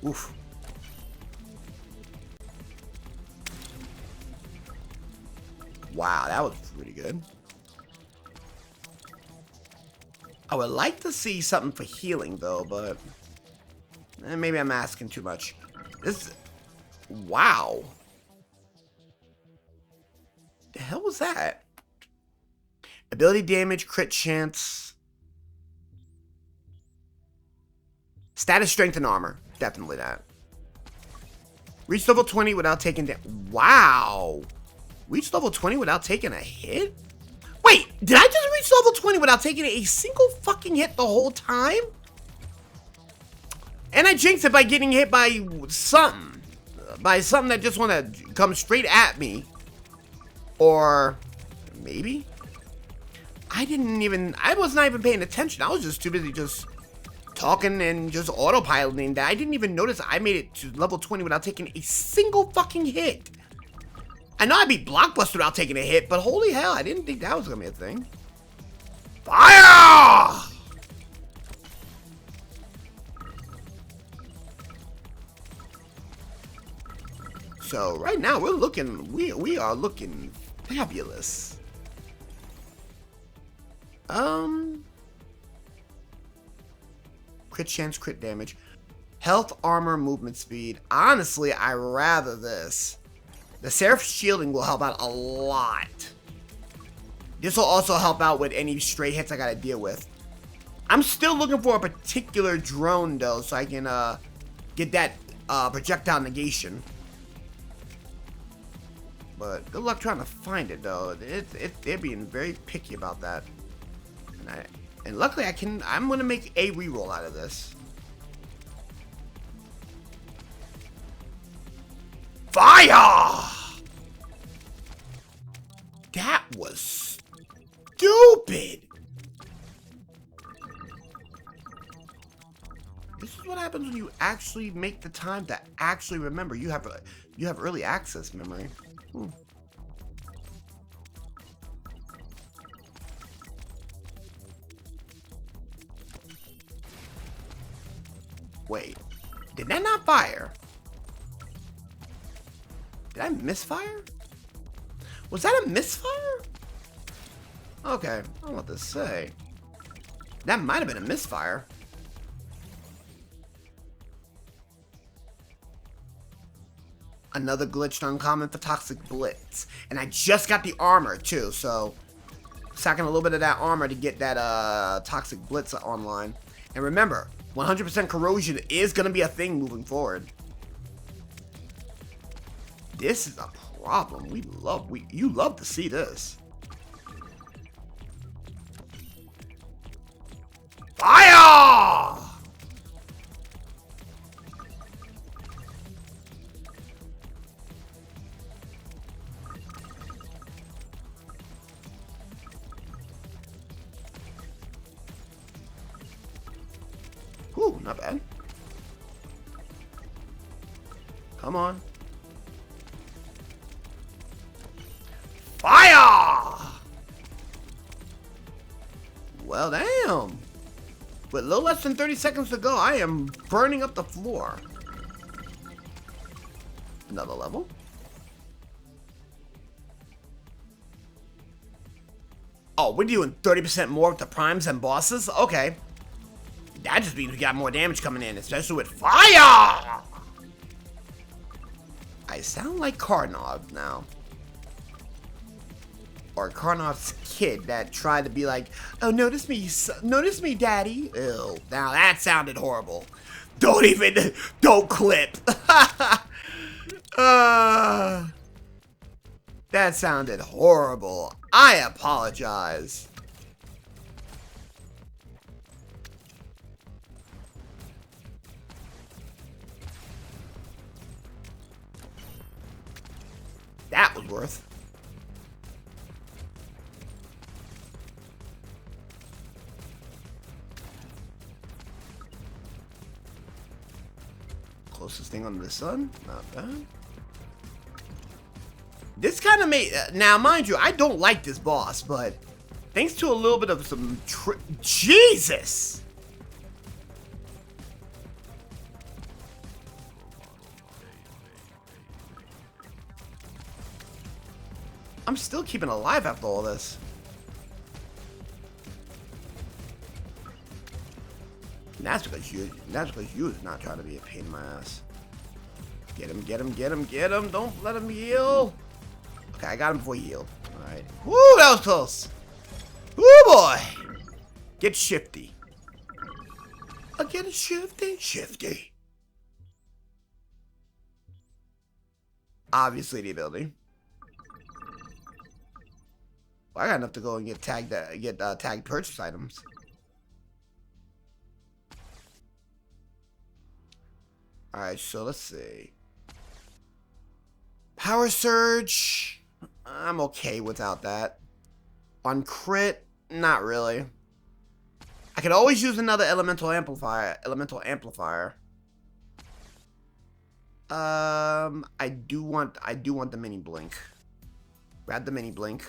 Oof. Wow, that was pretty good. I would like to see something for healing, though, but maybe I'm asking too much. Wow. The hell was that? Ability damage, crit chance. Status, strength, and armor. Definitely that. Reach level 20 without taking damage. Wow. Reach level 20 without taking a hit? Wait, did I just reach level 20 without taking a single fucking hit the whole time? And I jinxed it by getting hit by something. By something that just want to come straight at me. Or maybe? I was not even paying attention. I was just too busy just talking and just autopiloting that. I didn't even notice I made it to level 20 without taking a single fucking hit. I know I beat Blockbuster without taking a hit, but holy hell, I didn't think that was going to be a thing. Fire! So right now we're looking, we are looking fabulous. Crit chance, crit damage, health, armor, movement speed. Honestly, I rather this. The Seraph shielding will help out a lot. This will also help out with any stray hits I gotta deal with. I'm still looking for a particular drone though, so I can get that projectile negation. But good luck trying to find it though. They're being very picky about that. And luckily I'm gonna make a reroll out of this. Fire! That was stupid. This is what happens when you actually make the time to actually remember. You have early access memory. Wait, did that not fire? Did I misfire? Was that a misfire? Okay, I don't know what to say. That might have been a misfire. Another glitched uncommon for Toxic Blitz. And I just got the armor, too, so... Sacking a little bit of that armor to get that, Toxic Blitz online. And remember, 100% corrosion is gonna be a thing moving forward. This is a problem. You love to see this. Fire! Ooh, not bad. Come on. Fire! Well, damn. With a little less than 30 seconds to go, I am burning up the floor. Another level. Oh, we're doing 30% more with the primes and bosses? Okay. That just means we got more damage coming in, especially with fire! I sound like Karnov now. Or Karnov's kid that tried to be like, oh, notice me, daddy. Ew, now that sounded horrible. Don't clip. That sounded horrible. I apologize. That was worth. Closest thing under the sun, not bad. This kind of made, now mind you, I don't like this boss, but thanks to a little bit of some Jesus! I'm still keeping alive after all this. And that's because you is not trying to be a pain in my ass. Get him, get him, get him, get him. Don't let him heal. Okay, I got him before he healed. Alright. Woo, that was close. Woo, boy. Get shifty. Get shifty. Shifty. Obviously the ability. Well, I got enough to go and get tagged purchase items. Alright, so let's see. Power Surge. I'm okay without that. On crit, not really. I could always use another elemental amplifier. I do want the mini blink. Grab the mini blink.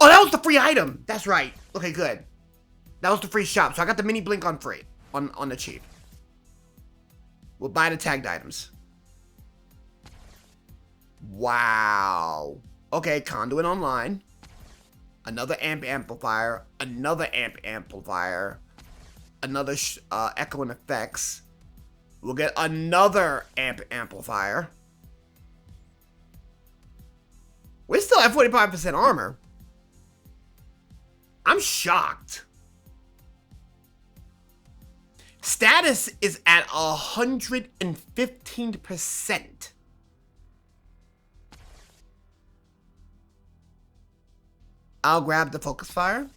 Oh, that was the free item. That's right. Okay, good. That was the free shop. So I got the mini blink on free. On the cheap. We'll buy the tagged items. Wow. Okay, conduit online. Another amp amplifier. Another amp amplifier. Another echo and effects. We'll get another amp amplifier. We still have 45% armor. I'm shocked. Status is at 115%. I'll grab the focus fire.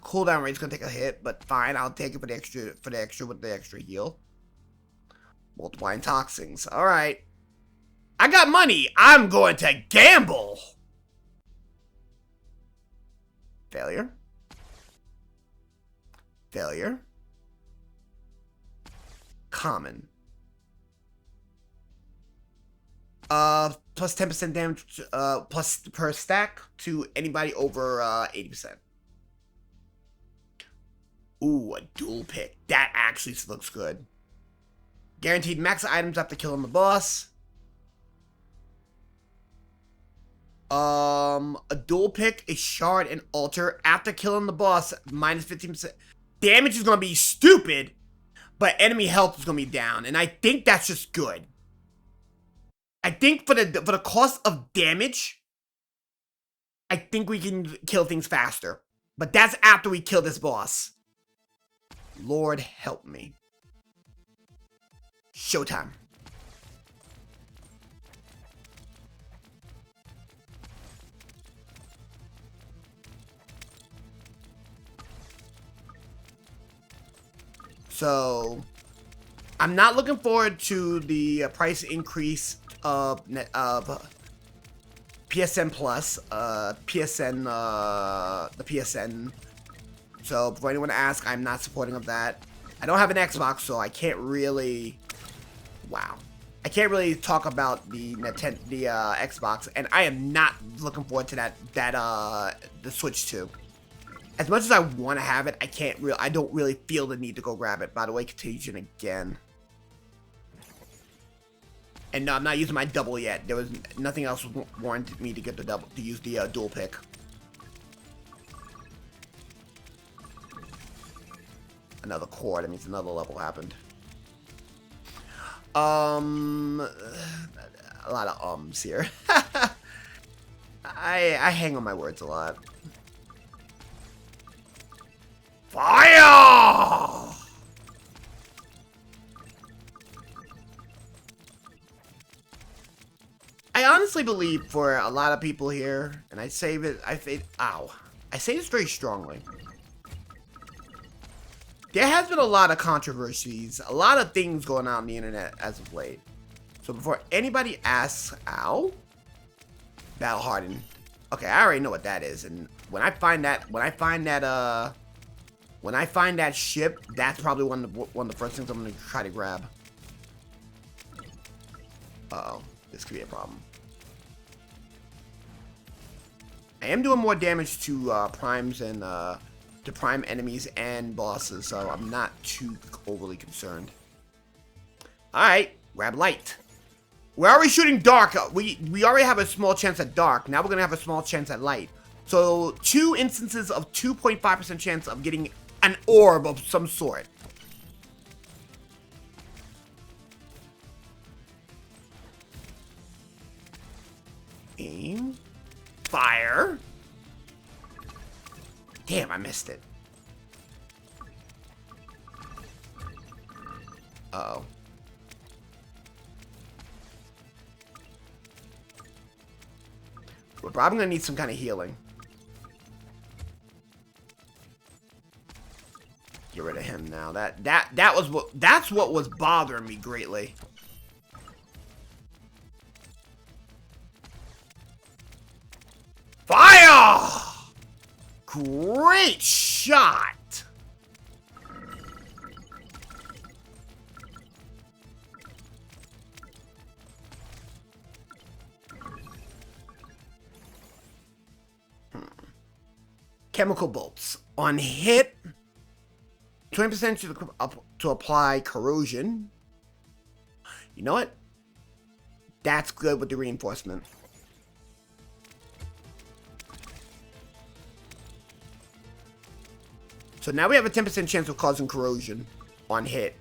Cooldown rate's gonna take a hit, but fine. I'll take it for the extra with the extra heal. Multiplying toxins. All right. I got money. I'm going to gamble. Failure. Failure. Common. Plus 10% damage, plus per stack to anybody over 80%. Ooh, a dual pick. That actually looks good. Guaranteed max items after killing the boss. A dual pick, a shard, and altar after killing the boss, minus 15%. Damage is gonna be stupid, but enemy health is gonna be down, and I think that's just good. I think for the cost of damage, I think we can kill things faster. But that's after we kill this boss. Lord help me. Showtime. So, I'm not looking forward to the price increase of PSN Plus, the PSN. So, for anyone to ask, I'm not supporting of that. I don't have an Xbox, so I can't really. Wow. I can't really talk about the Xbox, and I am not looking forward to the Switch 2. As much as I want to have it, I don't really feel the need to go grab it. By the way, contagion again. And no, I'm not using my double yet. There was nothing else warranted me to get the double, to use the dual pick. Another core, that means another level happened. A lot of ums here. I hang on my words a lot. Fire! I honestly believe for a lot of people here, and I say this very strongly. There has been a lot of controversies, a lot of things going on the internet as of late. So before anybody asks, ow, Battle Hardened. Okay, I already know what that is, and when I find that ship, that's probably one of the first things I'm gonna try to grab. Uh-oh, this could be a problem. I am doing more damage to primes and to prime enemies and bosses, so I'm not too overly concerned. Alright, grab light. We're already shooting dark. We already have a small chance at dark. Now we're gonna have a small chance at light. So 2 instances of 2.5% chance of getting an orb of some sort. Aim. Fire. Damn, I missed it. Uh-oh. We're probably gonna need some kind of healing. Get rid of him now. That's what was bothering me greatly. Fire! Great shot! Chemical bolts. On hit, 20% to apply corrosion. You know what? That's good with the reinforcement. So now we have a 10% chance of causing corrosion on hit.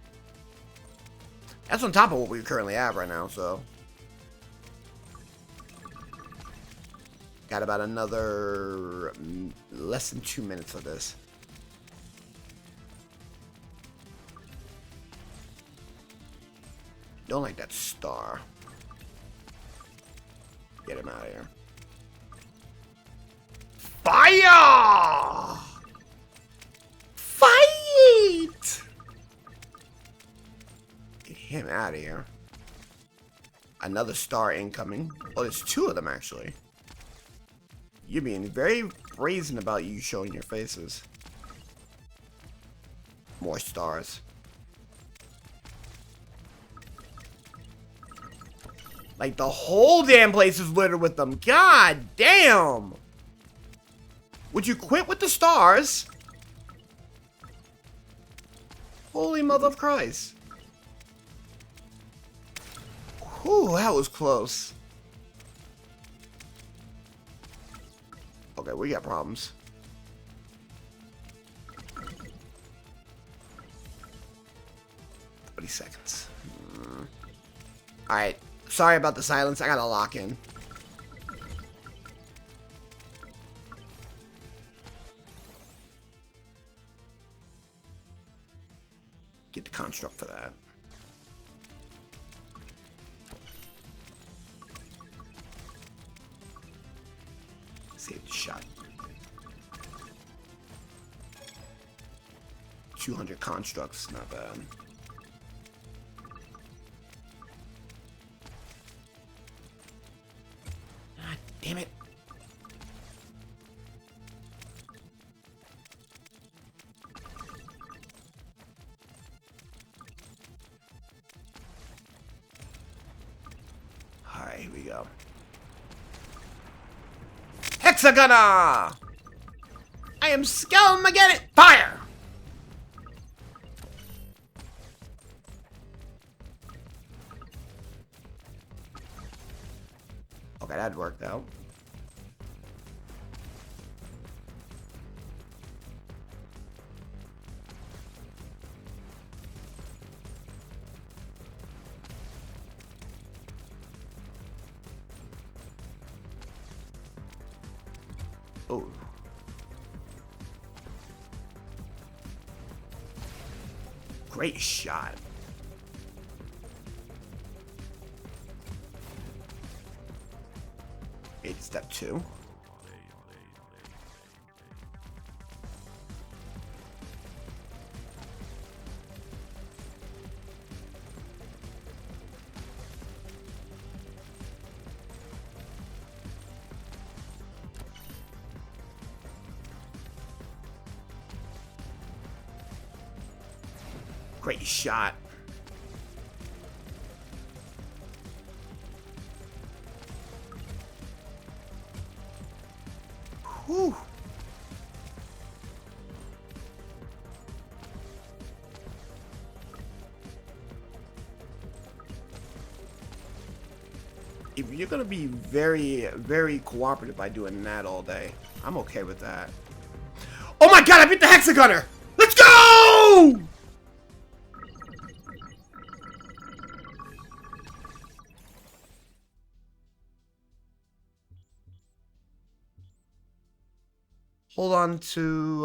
That's on top of what we currently have right now, so. Got about another less than 2 minutes of this. Don't like that star. Get him out of here. Fire! Fight! Get him out of here. Another star incoming. Oh, there's 2 of them actually. You're being very brazen about you showing your faces. More stars. Like, the whole damn place is littered with them. God damn! Would you quit with the stars? Holy mother of Christ. Whew, that was close. Okay, we got problems. 40 seconds. Alright. Sorry about the silence. I gotta lock in. Get the construct for that. Save the shot. 200 constructs, not bad. God damn it. Alright, here we go. Hexagona! I am Skellmageddon! Fire! Okay, that worked out. Oh. Great shot. Step 2. Great shot. Whew. If you're gonna be very, very cooperative by doing that all day, I'm okay with that. Oh my god, I beat the Hexagunner! Let's go! Hold on to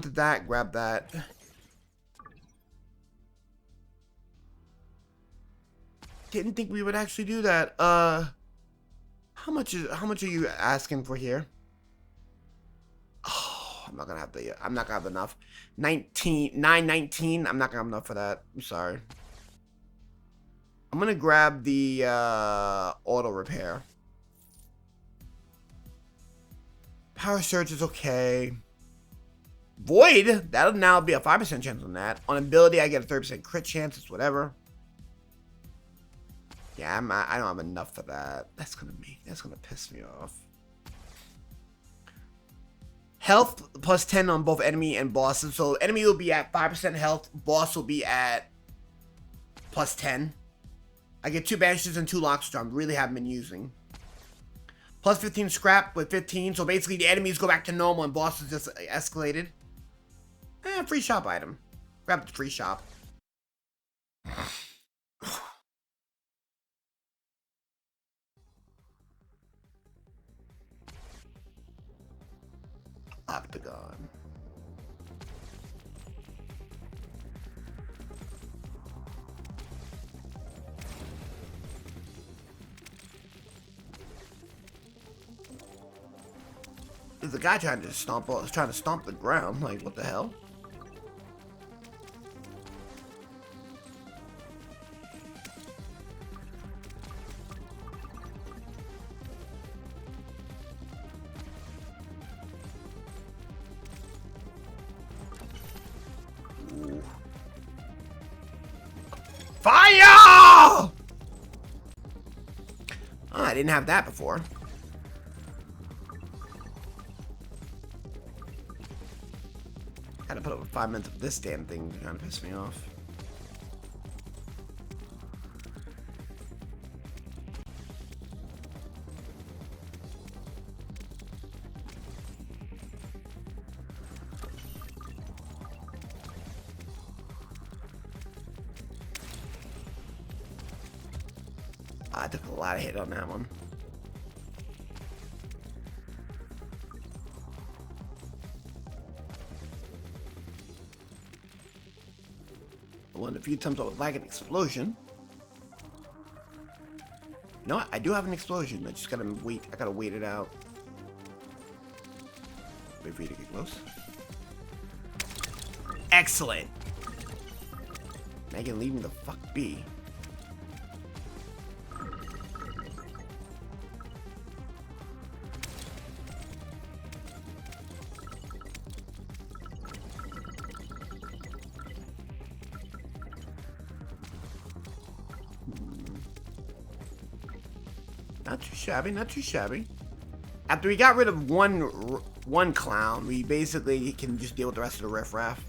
that, grab that. Didn't think we would actually do that. How much are you asking for here? Oh, I'm not gonna have enough. 919. I'm not gonna have enough for that. I'm sorry. I'm gonna grab the auto repair. Power Surge is okay. Void, that'll now be a 5% chance on that. On ability, I get a 30% crit chance. It's whatever. Yeah, I don't have enough for that. That's gonna piss me off. Health plus 10 on both enemy and bosses. So enemy will be at 5% health. Boss will be at plus 10. I get 2 banishes and 2 locks, which I really haven't been using. Plus 15 scrap with 15. So basically the enemies go back to normal and bosses just escalated. Free shop item. Grab the free shop. Octagon. There's a guy trying to stomp the ground. Like, what the hell? Ooh. Fire! Oh, I didn't have that before. Had to put up 5 minutes of this damn thing to kind of piss me off. I took a lot of hit on that one. One of the few times I was like an explosion. You know what? I do have an explosion. I just gotta wait. I gotta wait it out. Wait for you to get close. Excellent. Megan, leave me the fuck be. Not too shabby, not too shabby. After we got rid of one clown, we basically can just deal with the rest of the riffraff.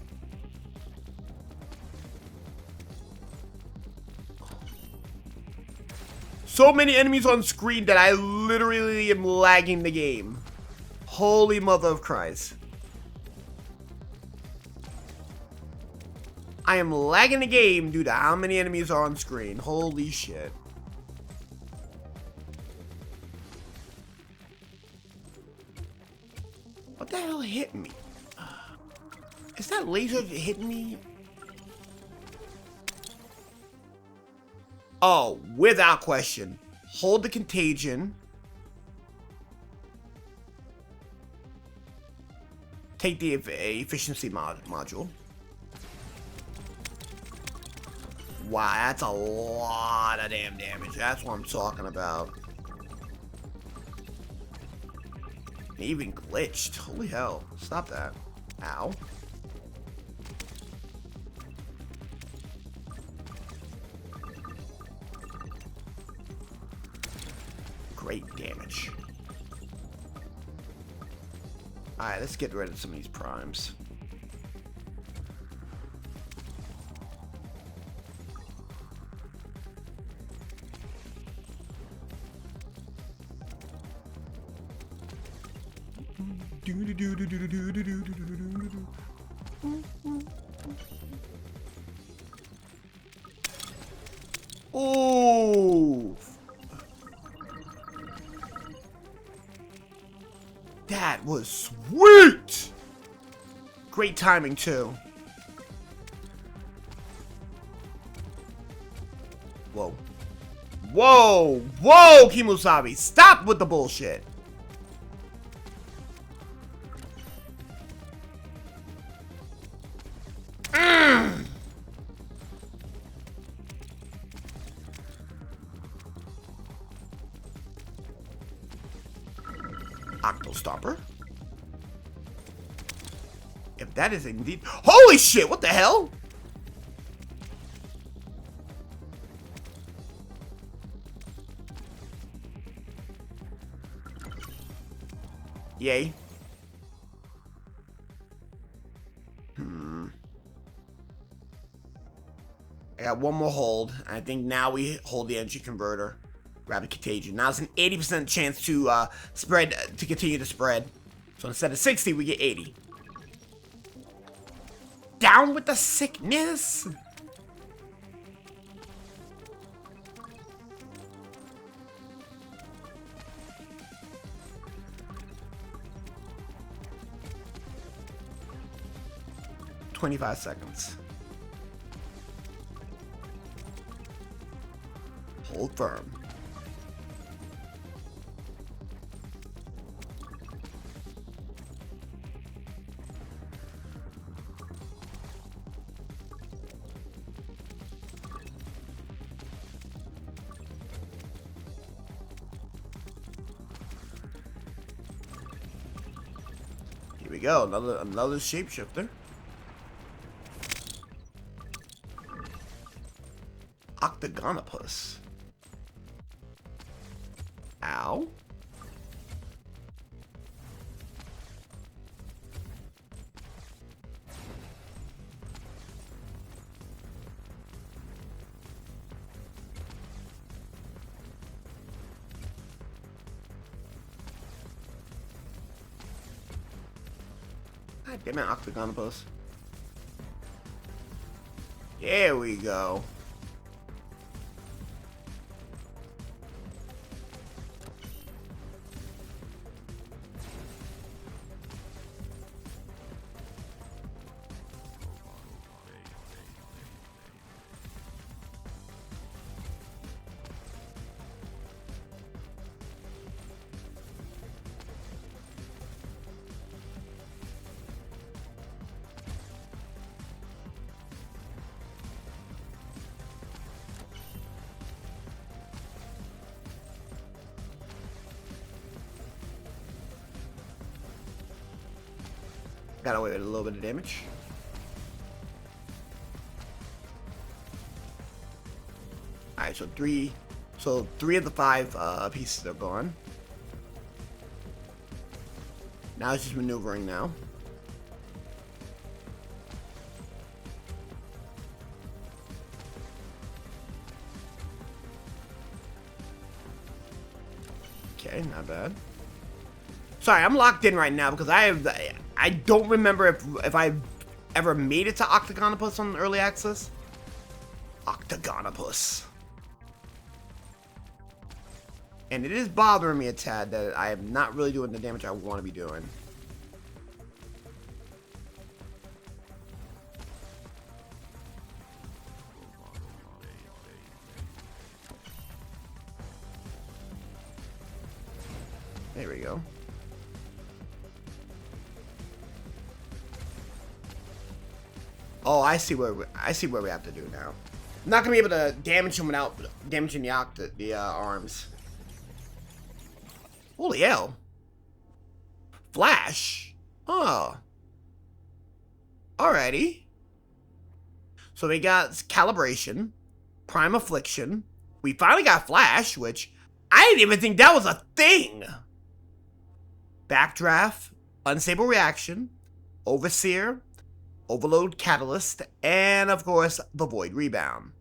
So many enemies on screen that I literally am lagging the game. Holy mother of Christ. I am lagging the game due to how many enemies are on screen. Holy shit. What the hell hit me? Is that laser hitting me? Oh, without question. Hold the contagion. Take the efficiency module. Wow, that's a lot of damn damage. That's what I'm talking about. It even glitched. Holy hell. Stop that. Ow. Great damage. Alright, let's get rid of some of these primes. Oh, that was sweet. Great timing too. Whoa. Whoa. Whoa, Kimusabi. Stop with the bullshit. Octostomper. If that is indeed... Holy shit, what the hell? Yay. I got one more hold. I think now we hold the energy converter. Rapid contagion. Now it's an 80% chance to spread, to continue to spread. So instead of 60, we get 80. Down with the sickness. "25 seconds. Hold firm. Here we go, another shapeshifter. Octagonopus. Ow. God damn it, Octagonopus. Here we go. Got away with a little bit of damage. Alright, so three of the 5 pieces are gone. Now it's just maneuvering now. Okay, not bad. Sorry, I'm locked in right now because I don't remember if I've ever made it to Octagonopus on early access. Octagonopus. And it is bothering me a tad that I am not really doing the damage I want to be doing. There we go. Oh, I see where we have to do now. I'm not gonna be able to damage him without damaging the arms. Holy hell. Flash. Oh. Alrighty. So we got calibration, prime affliction. We finally got flash, which I didn't even think that was a thing. Backdraft, unstable reaction, overseer, overload catalyst, and of course the void rebound.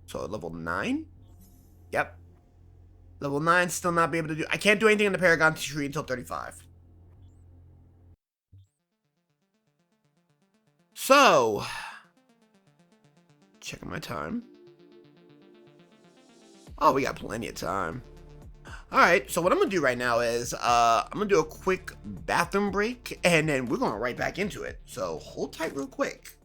So level 9? Yep. Level 9 still not be able to do. I can't do anything in the Paragon tree until 35. So, checking my time. Oh, we got plenty of time. Alright, so what I'm going to do right now is, I'm going to do a quick bathroom break, and then we're going right back into it. So, hold tight real quick.